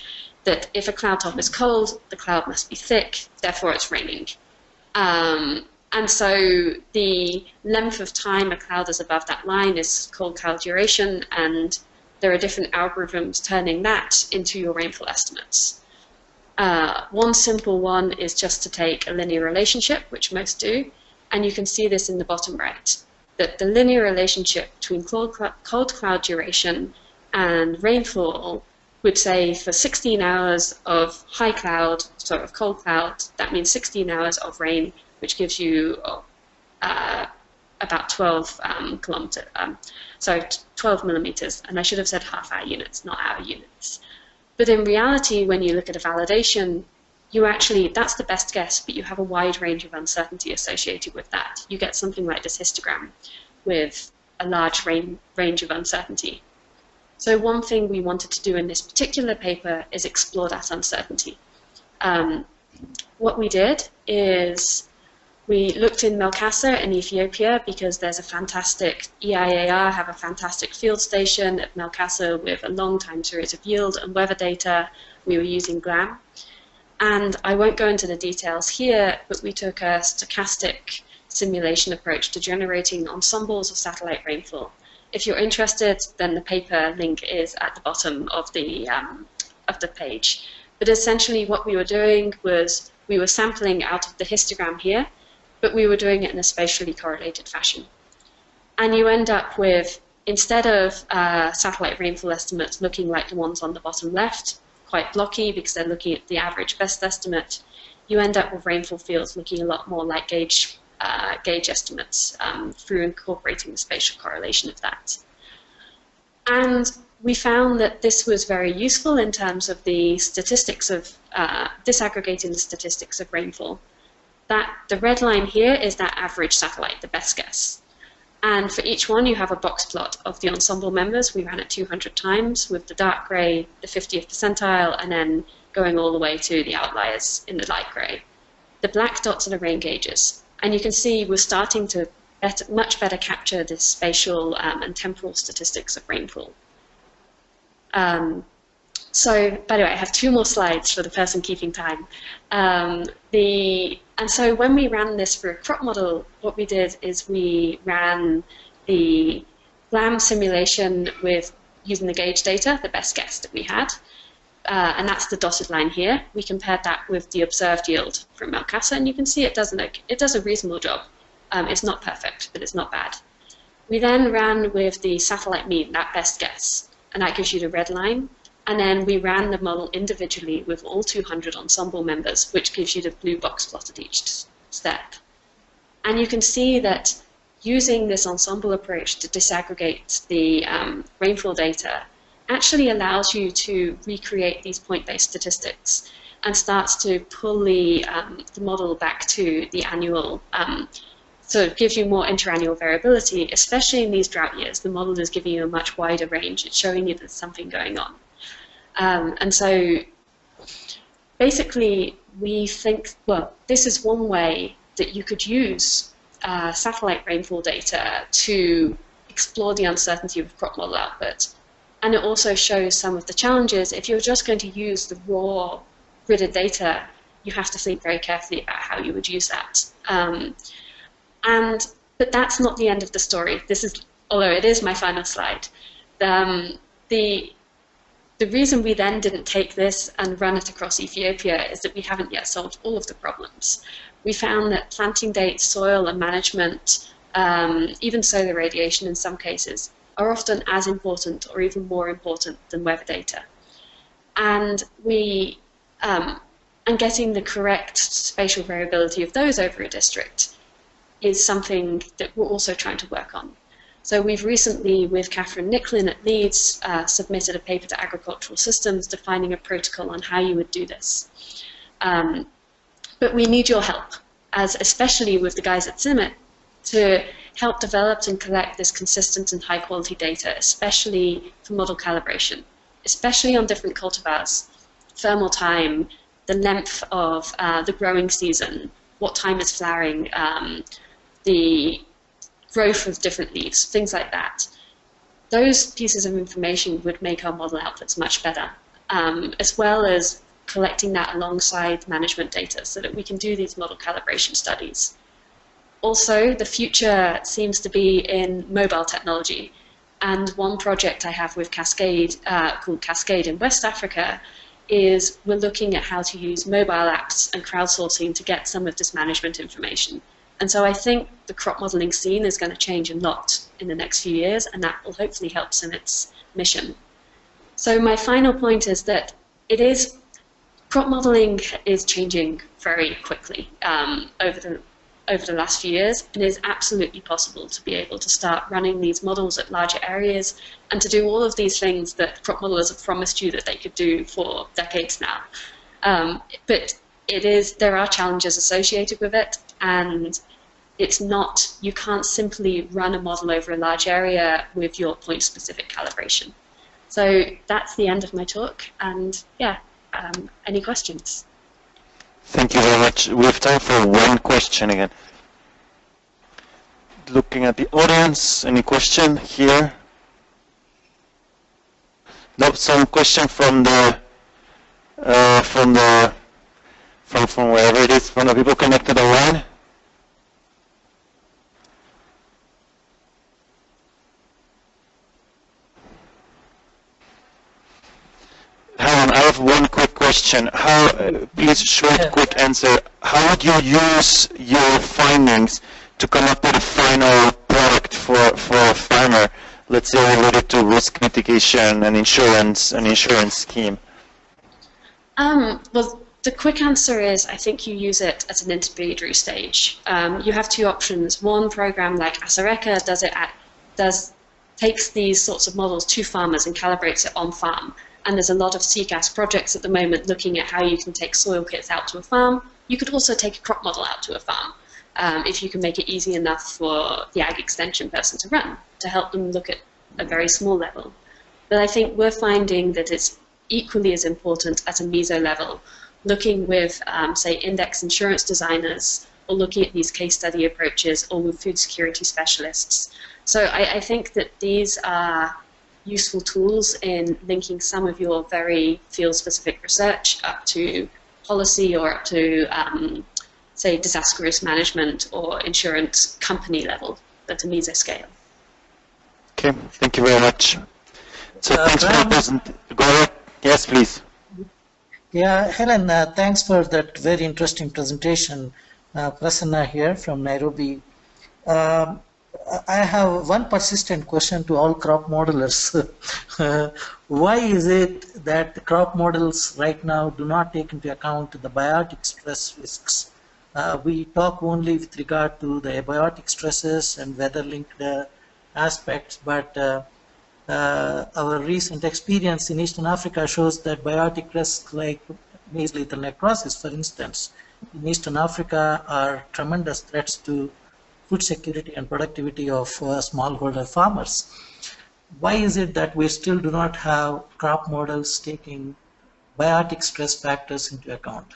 that if a cloud top is cold, the cloud must be thick, therefore it's raining. And so the length of time a cloud is above that line is called cloud duration, and there are different algorithms turning that into your rainfall estimates. One simple one is just to take a linear relationship, which most do, and you can see this in the bottom right, that the linear relationship between cold cloud duration and rainfall would say for 16 hours of high cloud, sort of cold cloud, that means 16 hours of rain, which gives you about 12 12 millimeters, and I should have said half-hour units, not hour units. But in reality, when you look at a validation, you actually, that's the best guess, but you have a wide range of uncertainty associated with that. You get something like this histogram with a large range of uncertainty. So one thing we wanted to do in this particular paper is explore that uncertainty. What we did is we looked in Melkasa in Ethiopia because there's a fantastic, EIAR have a fantastic field station at Melkasa with a long time series of yield and weather data. We were using GLAM. And I won't go into the details here, but we took a stochastic simulation approach to generating ensembles of satellite rainfall. If you're interested, then the paper link is at the bottom of the page. But essentially what we were doing was we were sampling out of the histogram here, but we were doing it in a spatially correlated fashion. And you end up with, instead of satellite rainfall estimates looking like the ones on the bottom left, quite blocky because they're looking at the average best estimate, you end up with rainfall fields looking a lot more like gauge estimates through incorporating the spatial correlation of that. And we found that this was very useful in terms of the statistics of disaggregating the statistics of rainfall. The red line here is that average satellite, the best guess. And for each one, you have a box plot of the ensemble members. We ran it 200 times with the dark gray, the 50th percentile, and then going all the way to the outliers in the light gray. The black dots are the rain gauges. And you can see we're starting to much better capture the spatial and temporal statistics of rainfall. So, by the way, I have 2 more slides for the person keeping time. And so when we ran this for a crop model, what we did is we ran the GLAM simulation with using the gauge data, the best guess that we had. And that's the dotted line here. We compared that with the observed yield from Melkasa, and you can see it does a reasonable job. It's not perfect, but it's not bad. We then ran with the satellite mean, that best guess, and that gives you the red line. And then we ran the model individually with all 200 ensemble members, which gives you the blue box plot at each step. And you can see that using this ensemble approach to disaggregate the rainfall data actually allows you to recreate these point-based statistics and starts to pull the model back to the annual, so it gives you more interannual variability, especially in these drought years. The model is giving you a much wider range. It's showing you there's something going on. And so basically we think, well, this is one way that you could use satellite rainfall data to explore the uncertainty of crop model output. And it also shows some of the challenges. If you're just going to use the raw gridded data, you have to think very carefully about how you would use that. But that's not the end of the story. This is, although it is my final slide. The reason we then didn't take this and run it across Ethiopia is that we haven't yet solved all of the problems. We found that planting dates, soil and management, even solar radiation in some cases, are often as important or even more important than weather data. And getting the correct spatial variability of those over a district is something that we're also trying to work on. So we've recently, with Catherine Nicklin at Leeds, submitted a paper to Agricultural Systems defining a protocol on how you would do this. But we need your help, as especially with the guys at CIMMIT, to help develop and collect this consistent and high quality data, especially for model calibration, especially on different cultivars, thermal time, the length of the growing season, what time is flowering, the growth of different leaves, things like that. Those pieces of information would make our model outputs much better, as well as collecting that alongside management data so that we can do these model calibration studies. Also, the future seems to be in mobile technology. And one project I have with Cascade, called Cascade in West Africa, is we're looking at how to use mobile apps and crowdsourcing to get some of this management information. And so I think the crop modeling scene is going to change a lot in the next few years, and that will hopefully help in its mission. So my final point is that crop modeling is changing very quickly over the last few years, and it is absolutely possible to be able to start running these models at larger areas and to do all of these things that crop modelers have promised you that they could do for decades now. But there are challenges associated with it, and you can't simply run a model over a large area with your point-specific calibration. So that's the end of my talk, and yeah, any questions? Thank you very much. We have time for one question again. Looking at the audience, any question here? No, some question from wherever it is, from the people connected online. Helen, I have one quick question. Please, short, quick answer. How would you use your findings to come up with a final product for a farmer, let's say related to risk mitigation and insurance scheme? Well, the quick answer is I think you use it at an intermediary stage. You have two options. One program like Asareka takes these sorts of models to farmers and calibrates it on farm. And there's a lot of CCAS projects at the moment looking at how you can take soil kits out to a farm. You could also take a crop model out to a farm if you can make it easy enough for the ag extension person to run, to help them look at a very small level. But I think we're finding that it's equally as important at a meso level, looking with, say, index insurance designers, or looking at these case study approaches, or with food security specialists. So I think that these are useful tools in linking some of your very field-specific research up to policy or up to, say, disaster risk management or insurance company level at a meso scale. Okay, thank you very much. So thanks for the presentation. Go ahead. Yes, please. Yeah, Helen, thanks for that very interesting presentation. Prasanna here from Nairobi. I have one persistent question to all crop modelers. Why is it that the crop models right now do not take into account the biotic stress risks? We talk only with regard to the abiotic stresses and weather-linked aspects, but our recent experience in Eastern Africa shows that biotic risks like maize lethal necrosis, for instance, in Eastern Africa are tremendous threats to food security and productivity of smallholder farmers. Why is it that we still do not have crop models taking biotic stress factors into account?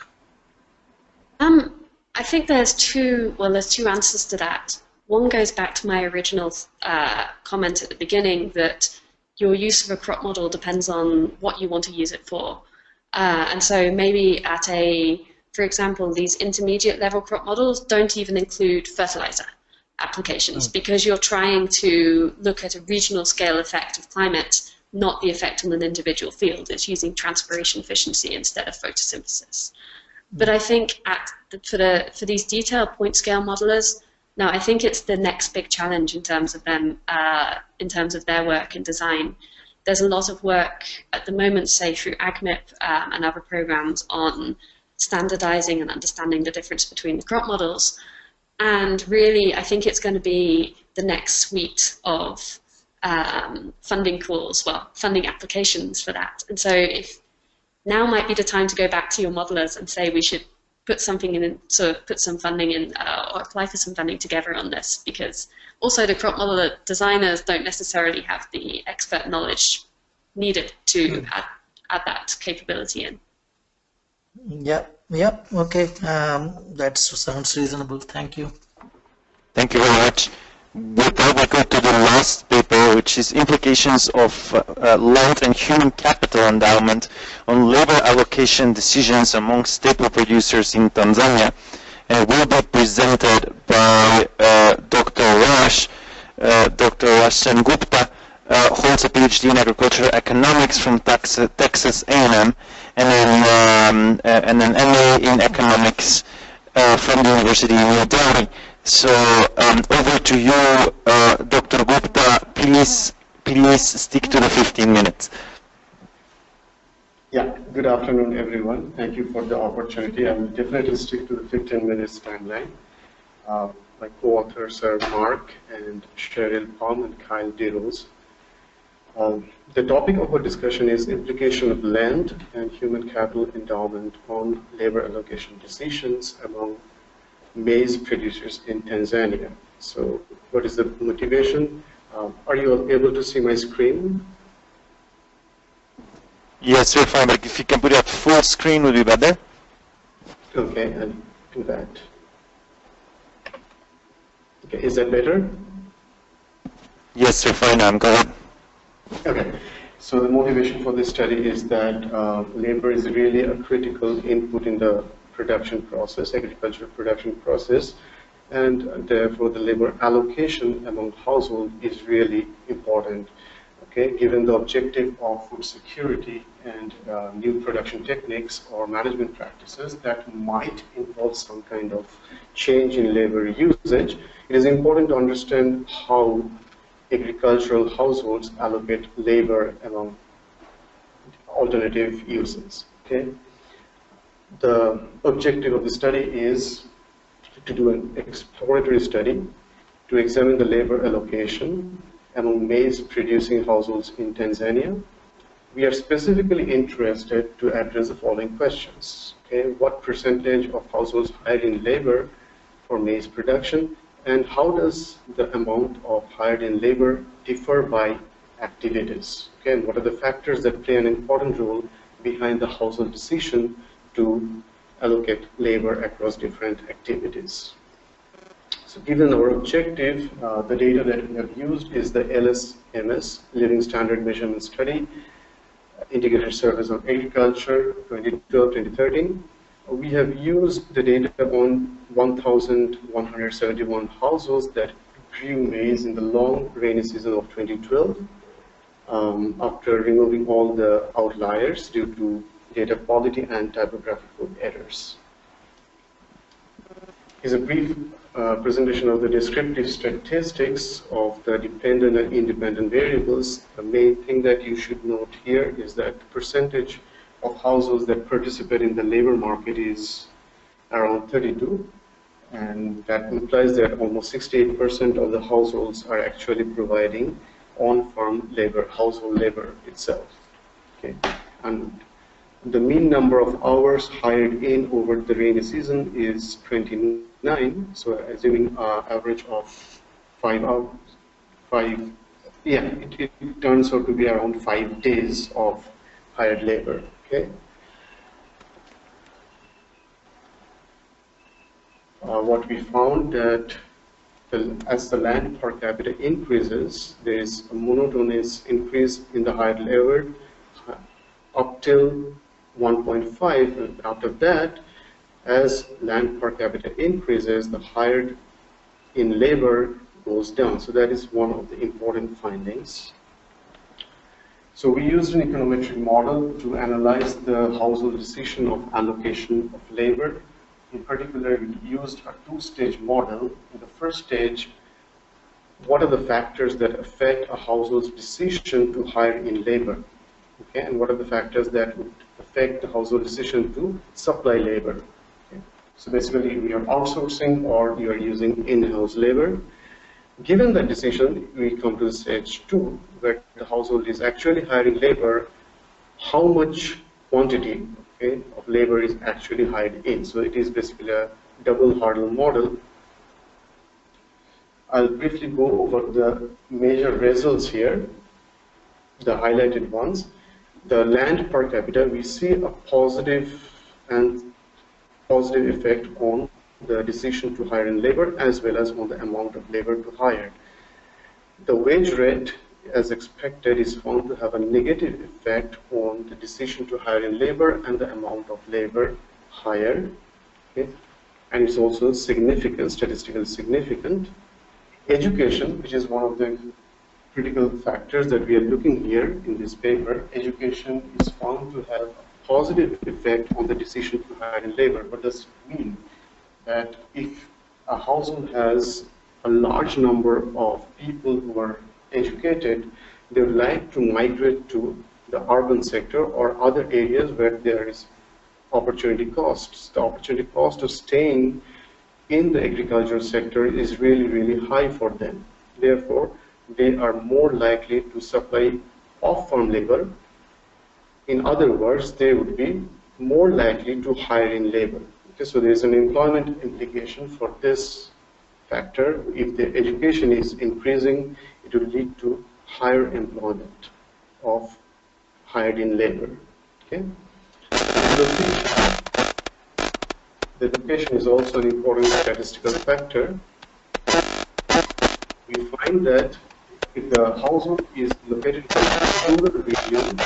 I think there's two answers to that. One goes back to my original comment at the beginning that your use of a crop model depends on what you want to use it for. And so maybe for example, these intermediate level crop models don't even include fertilizer applications because you're trying to look at a regional scale effect of climate, not the effect on an individual field. It's using transpiration efficiency instead of photosynthesis. But I think for these detailed point scale modelers, now I think it's the next big challenge in terms of them, in terms of their work and design. There's a lot of work at the moment, say through AgMIP and other programs on standardizing and understanding the difference between the crop models. And really, I think it's going to be the next suite of funding calls, well, funding applications for that. And so if now might be the time to go back to your modelers and say we should put something in, sort of put some funding in, or apply for some funding together on this, because also the crop modeler designers don't necessarily have the expert knowledge needed to add that capability in. Yep, okay. That sounds reasonable. Thank you. Thank you very much. With that, we go to the last paper, which is implications of land and human capital endowment on labor allocation decisions among staple producers in Tanzania, and will be presented by Dr. Raj. Dr. Raj Gupta holds a PhD in agricultural economics from Texas A&M, and an MA in economics from the University of New Delhi. So over to you, Dr. Gupta. Please stick to the 15 minutes. Yeah, good afternoon, everyone. Thank you for the opportunity. I will definitely stick to the 15 minutes timeline. My co-authors are Mark and Cheryl Palm and Kyle DeRose. The topic of our discussion is implication of land and human capital endowment on labor allocation decisions among maize producers in Tanzania. So what is the motivation? Are you able to see my screen? Yes, we're fine, but if you can put it up full screen would be better. Okay, I'll do that. Okay, is that better? Yes, we're fine now. Go ahead. Okay, so the motivation for this study is that labor is really a critical input in the production process, agricultural production process, and therefore the labor allocation among households is really important. Okay, given the objective of food security and new production techniques or management practices that might involve some kind of change in labor usage, it is important to understand how agricultural households allocate labor among alternative uses. Okay. The objective of the study is to do an exploratory study to examine the labor allocation among maize producing households in Tanzania. We are specifically interested to address the following questions. Okay, what percentage of households hired in labor for maize production, and how does the amount of hired in labor differ by activities? Okay, and what are the factors that play an important role behind the household decision to allocate labor across different activities? So given our objective, the data that we have used is the LSMS, Living Standard Measurement Study, Integrated Surveys of Agriculture 2012-2013. We have used the data on 1,171 households that grew maize in the long rainy season of 2012, after removing all the outliers due to data quality and typographical errors. Here's a brief presentation of the descriptive statistics of the dependent and independent variables. The main thing that you should note here is that the percentage of households that participate in the labor market is around 32, and that implies that almost 68% of the households are actually providing on-farm labor, household labor itself. Okay, and the mean number of hours hired in over the rainy season is 29. So assuming average of 5 hours, it turns out to be around 5 days of hired labor. Okay. What we found that as the land per capita increases, there is a monotonous increase in the hired labor up till 1.5, and after that, as land per capita increases, the hired in labor goes down. So that is one of the important findings. So we used an econometric model to analyze the household decision of allocation of labor. In particular, we used a two-stage model. In the first stage, what are the factors that affect a household's decision to hire in labor? Okay, and what are the factors that would affect the household decision to supply labor? Okay. So basically, we are outsourcing or you are using in-house labor. Given that decision, we come to stage 2, where the household is actually hiring labor. How much quantity, okay, of labor is actually hired in? So it is basically a double hurdle model. I'll briefly go over the major results here, the highlighted ones. The land per capita, we see a positive effect on the decision to hire in labor as well as on the amount of labor to hire. The wage rate, as expected, is found to have a negative effect on the decision to hire in labor and the amount of labor hired. Okay? And it's also significant, statistically significant. Education, which is one of the critical factors that we are looking here in this paper, education is found to have a positive effect on the decision to hire in labor. What does it mean? That if a household has a large number of people who are educated, they would like to migrate to the urban sector or other areas where there is opportunity costs. The opportunity cost of staying in the agricultural sector is really, really high for them. Therefore, they are more likely to supply off-farm labor. In other words, they would be more likely to hire in labor. Okay, so there is an employment implication for this factor. If the education is increasing, it will lead to higher employment of hired-in labor. Okay? The location is also an important statistical factor. We find that if the household is located in a rural region,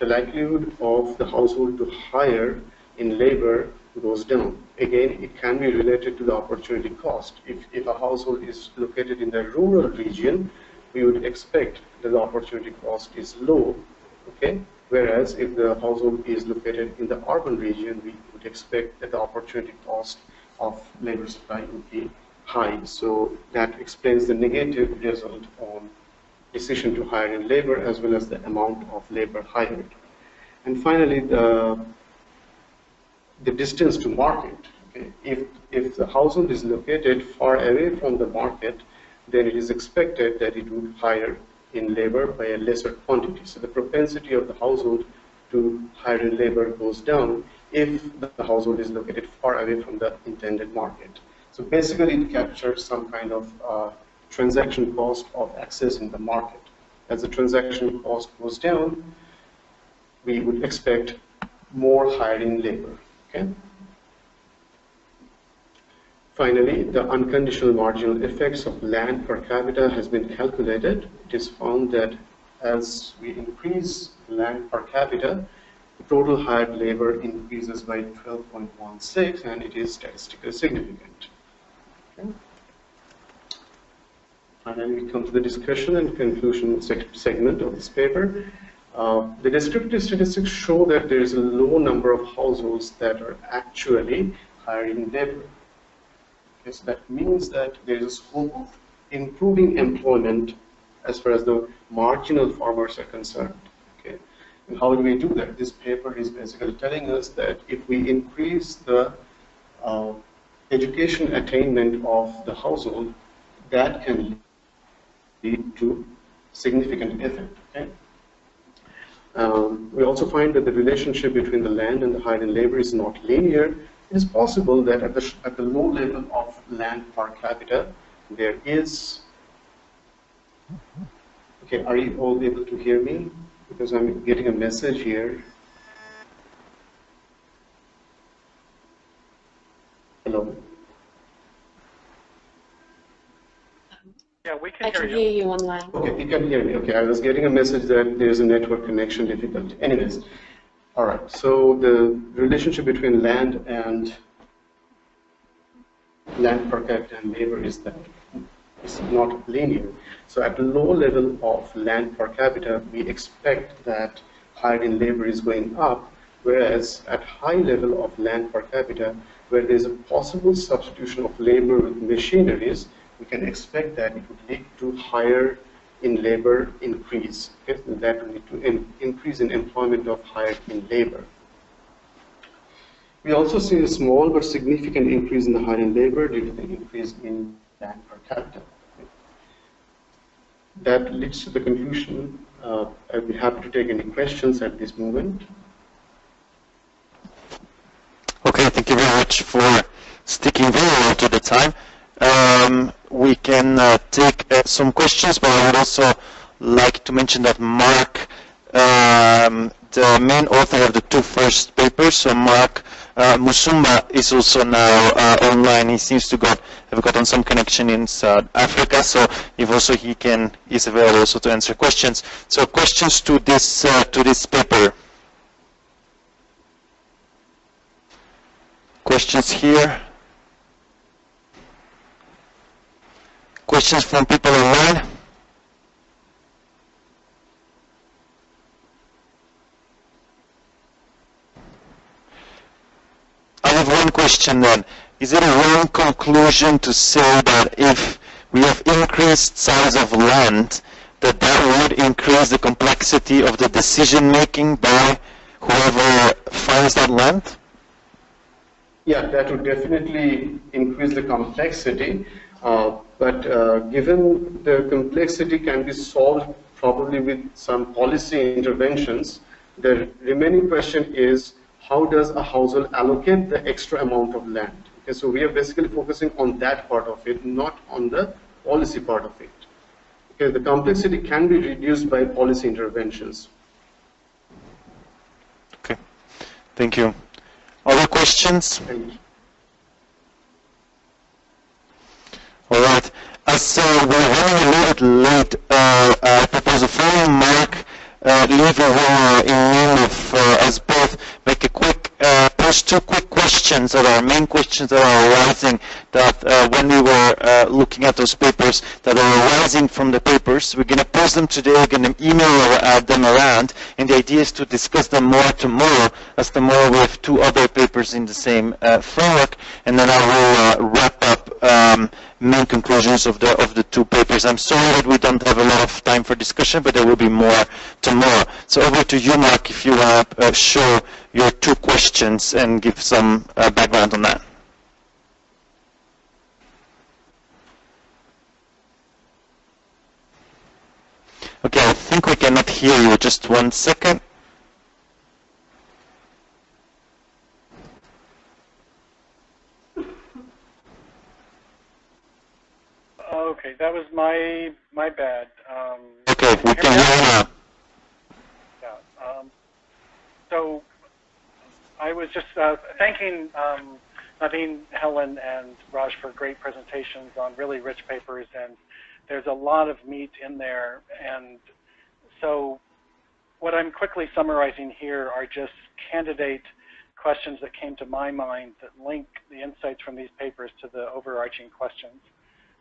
the likelihood of the household to hire in labor goes down. Again, it can be related to the opportunity cost. If a household is located in the rural region, we would expect that the opportunity cost is low, okay? Whereas if the household is located in the urban region, we would expect that the opportunity cost of labor supply would be high. So that explains the negative result on decision to hire in labor as well as the amount of labor hired. And finally, the distance to market. Okay? If the household is located far away from the market, then it is expected that it would hire in labor by a lesser quantity. So the propensity of the household to hire in labor goes down if the household is located far away from the intended market. So basically it captures some kind of transaction cost of accessing the market. As the transaction cost goes down, we would expect more hiring labor. Okay? Finally, the unconditional marginal effects of land per capita has been calculated. It is found that as we increase land per capita, the total hired labor increases by 12.16, and it is statistically significant. Okay. And then we come to the discussion and conclusion segment of this paper. The descriptive statistics show that there is a low number of households that are actually hiring labor. Okay, so that means that there is a scope of improving employment as far as the marginal farmers are concerned. Okay, and how do we do that? This paper is basically telling us that if we increase the education attainment of the household, that can lead to significant effect. Okay? We also find that the relationship between the land and the hired-in labor is not linear. It is possible that at the low level of land per capita, there is... Okay, are you all able to hear me? Because I'm getting a message here. Hello? Yeah, we can I hear can you. hear you online. Okay, you can hear me. Okay, I was getting a message that there's a network connection difficulty. Anyways, all right. So the relationship between land per capita and labor is that it's not linear. So at the low level of land per capita, we expect that hired-in labor is going up, whereas at high level of land per capita, where there's a possible substitution of labor with machineries, we can expect that it would lead to higher in labor increase. Okay? That will lead to an increase in employment of hired in labor. We also see a small but significant increase in the hired in labor due to the increase in land per capita. That leads to the conclusion. I'd be happy to take any questions at this moment. Okay, thank you very much for sticking very well to the time. We can take some questions, but I would also like to mention that Mark, the main author of the two first papers, so Mark Musumba is also now online. He seems to have gotten some connection in South Africa, so if also is available also to answer questions. So questions to this paper. Questions here? Questions from people online? I have one question then. Is it a wrong conclusion to say that if we have increased size of land, that would increase the complexity of the decision making by whoever finds that land? Yeah, that would definitely increase the complexity, but given the complexity can be solved probably with some policy interventions, the remaining question is how does a household allocate the extra amount of land? Okay, so we are basically focusing on that part of it, not on the policy part of it. Okay, the complexity can be reduced by policy interventions. Okay, thank you. Other questions? All right. As we're running a little bit late, I propose the following. Mark, leave in name of us both, make a quick, pose two quick questions that are main questions that are arising that when we were looking at those papers that are arising from the papers. We're going to post them today, we're going to email them around, and the idea is to discuss them more tomorrow, as tomorrow we have two other papers in the same framework, and then I will wrap up main conclusions of the two papers. I'm sorry that we don't have a lot of time for discussion, but there will be more tomorrow. So over to you, Mark, if you want to show your two questions and give some background on that. Okay, I think we cannot hear you. Just 1 second. Okay, that was my bad. Okay, we can hear you now. Yeah. So I was just thanking Naveen, Helen, and Raj for great presentations on really rich papers, and there's a lot of meat in there. And so what I'm quickly summarizing here are just candidate questions that came to my mind that link the insights from these papers to the overarching questions.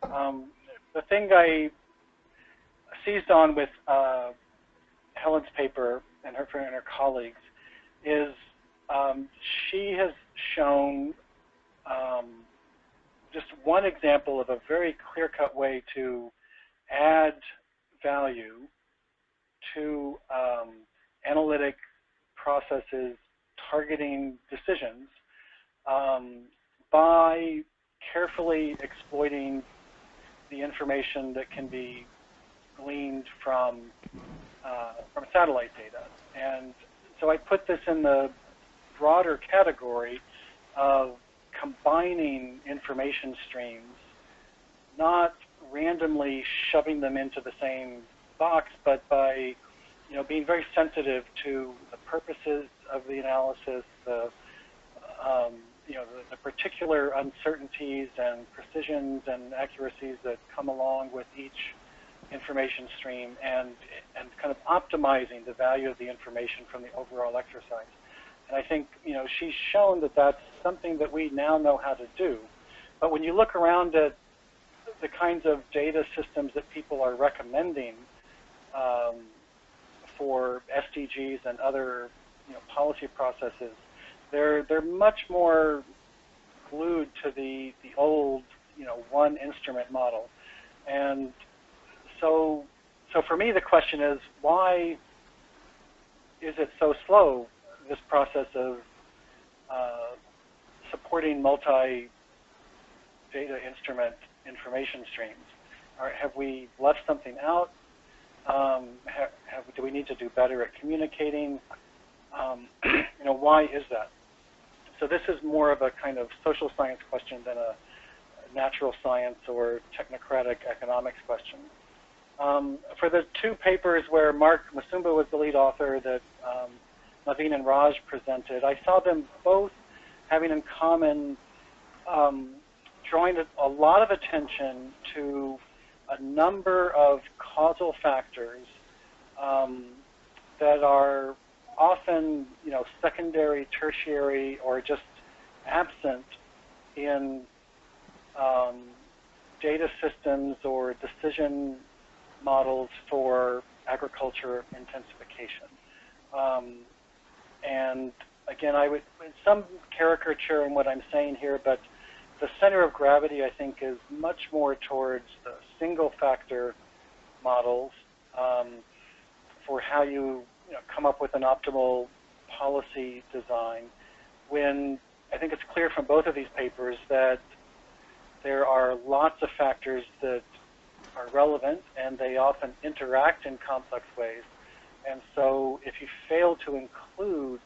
The thing I seized on with Helen's paper and her colleagues is she has shown just one example of a very clear-cut way to add value to analytic processes targeting decisions by carefully exploiting the information that can be gleaned from satellite data. And so I put this in the broader category of combining information streams, not randomly shoving them into the same box, but by being very sensitive to the purposes of the analysis, the particular uncertainties and precisions and accuracies that come along with each information stream, and kind of optimizing the value of the information from the overall exercise. And I think she's shown that that's something that we now know how to do. But when you look around at the kinds of data systems that people are recommending for SDGs and other policy processes, they're much more glued to the old one instrument model. And so so for me, the question is, why is it so slow, this process of supporting multi-data instrument information streams? Have we left something out? Do we need to do better at communicating? Why is that? So this is more of a kind of social science question than a natural science or technocratic economics question. For the two papers where Mark Musumba was the lead author that Naveen and Raj presented, I saw them both having in common drawing a lot of attention to a number of causal factors that are often, secondary, tertiary, or just absent in data systems or decision models for agriculture intensification. And again, I would, some caricature in what I'm saying here, but the center of gravity, I think, is much more towards the single factor models for how you, come up with an optimal policy design, when I think it's clear from both of these papers that there are lots of factors that are relevant, and they often interact in complex ways. And so if you fail to include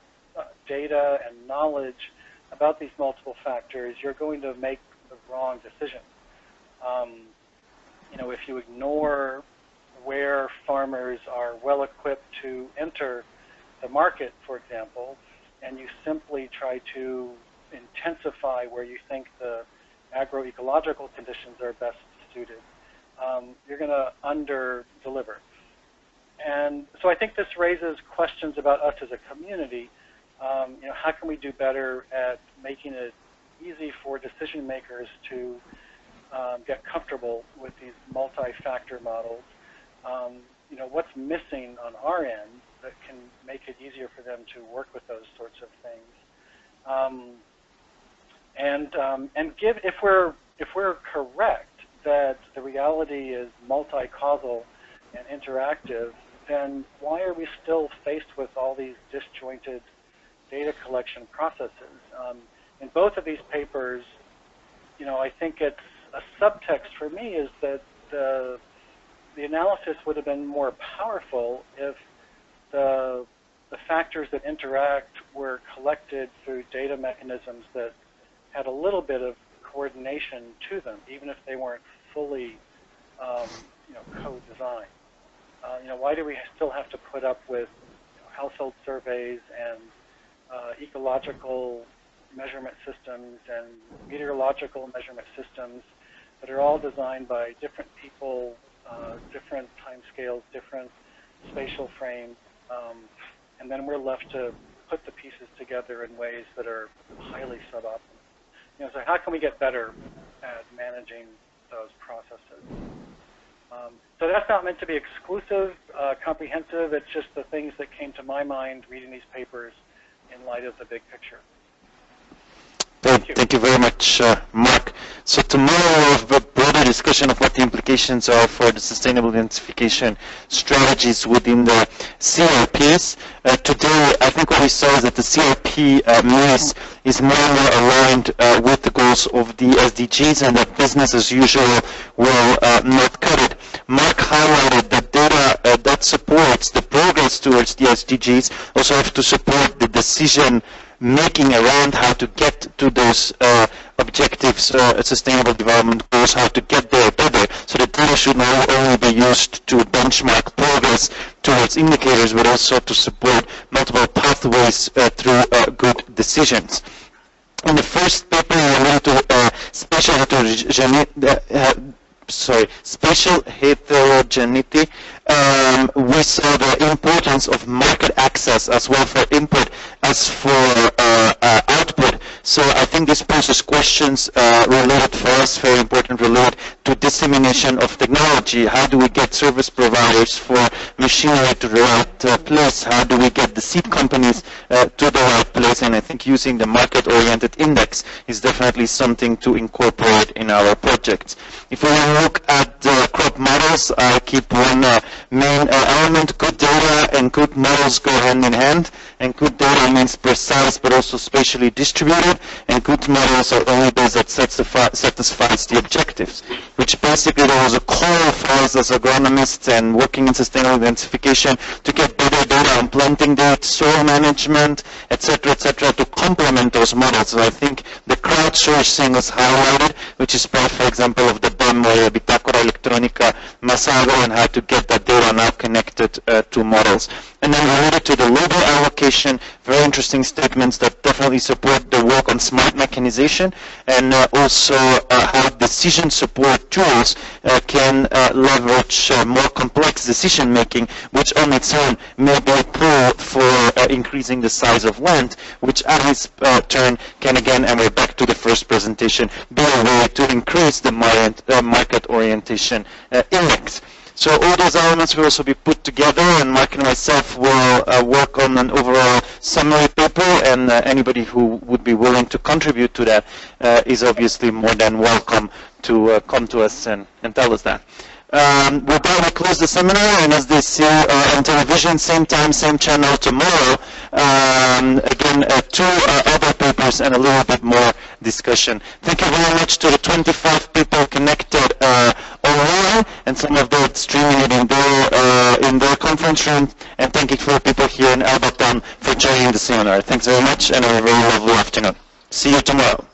data and knowledge about these multiple factors, you're going to make the wrong decision. If you ignore where farmers are well equipped to enter the market, for example, and you simply try to intensify where you think the agroecological conditions are best suited, you're going to under-deliver. And so I think this raises questions about us as a community. How can we do better at making it easy for decision makers to get comfortable with these multi-factor models? What's missing on our end that can make it easier for them to work with those sorts of things? If we're correct that the reality is multi-causal and interactive, then why are we still faced with all these disjointed data collection processes? In both of these papers, I think it's a subtext for me is that the analysis would have been more powerful if the factors that interact were collected through data mechanisms that had a little bit of coordination to them, even if they weren't fully, co-designed. Why do we still have to put up with household surveys and ecological measurement systems and meteorological measurement systems that are all designed by different people, different timescales, different spatial frames, and then we're left to put the pieces together in ways that are highly suboptimal. So how can we get better at managing those processes? So that's not meant to be exclusive, comprehensive. It's just the things that came to my mind reading these papers in light of the big picture. Thank you very much, Mark. So tomorrow we'll have a broader discussion of what the implications are for the sustainable intensification strategies within the CRPs. Today, I think what we saw is that the CRP Maize is more and more aligned with the goals of the SDGs, and that business as usual will not cut it. Mark highlighted that data that supports the progress towards the SDGs also have to support the decision making around how to get to those objectives, sustainable development goals, how to get there better. So the data should not only be used to benchmark progress towards indicators, but also to support multiple pathways through good decisions. In the first paper, we alluded to spatial heterogeneity. We saw the importance of market access as well for input as for output. So I think this poses questions related for us, very important, related to dissemination of technology. How do we get service providers for machinery to the right place? How do we get the seed companies to the right place? And I think using the market-oriented index is definitely something to incorporate in our projects. If we look at crop models, I keep one main element: good data and good models go hand in hand. And good data means precise but also spatially distributed, and good models are only those that satisfies the objectives, which basically there was a call for us as agronomists and working in sustainable intensification to get better data on planting date, soil management, etc., to complement those models. So I think the crowdsourcing was highlighted, which is part, for example, of the BEM or the Bitácora Electrónica Masago, and how to get that data now connected to models. And then related to the labor allocation, very interesting statements that definitely support the work on smart mechanization, and also how decision support tools can leverage more complex decision making, which on its own may be a pull for increasing the size of land, which at its turn can again, and we're back to the first presentation, be a way to increase the market orientation index. So all those elements will also be put together, and Mark and myself will work on an overall summary paper, and anybody who would be willing to contribute to that is obviously more than welcome to come to us and tell us that. With that, we close the seminar, and as they see on television, same time, same channel tomorrow. Again, two other papers and a little bit more discussion. Thank you very much to the 25 people connected online, and some of them streaming it in their conference room. And thank you for the people here in Elbatan for joining the seminar. Thanks very much, and have a very lovely afternoon. See you tomorrow.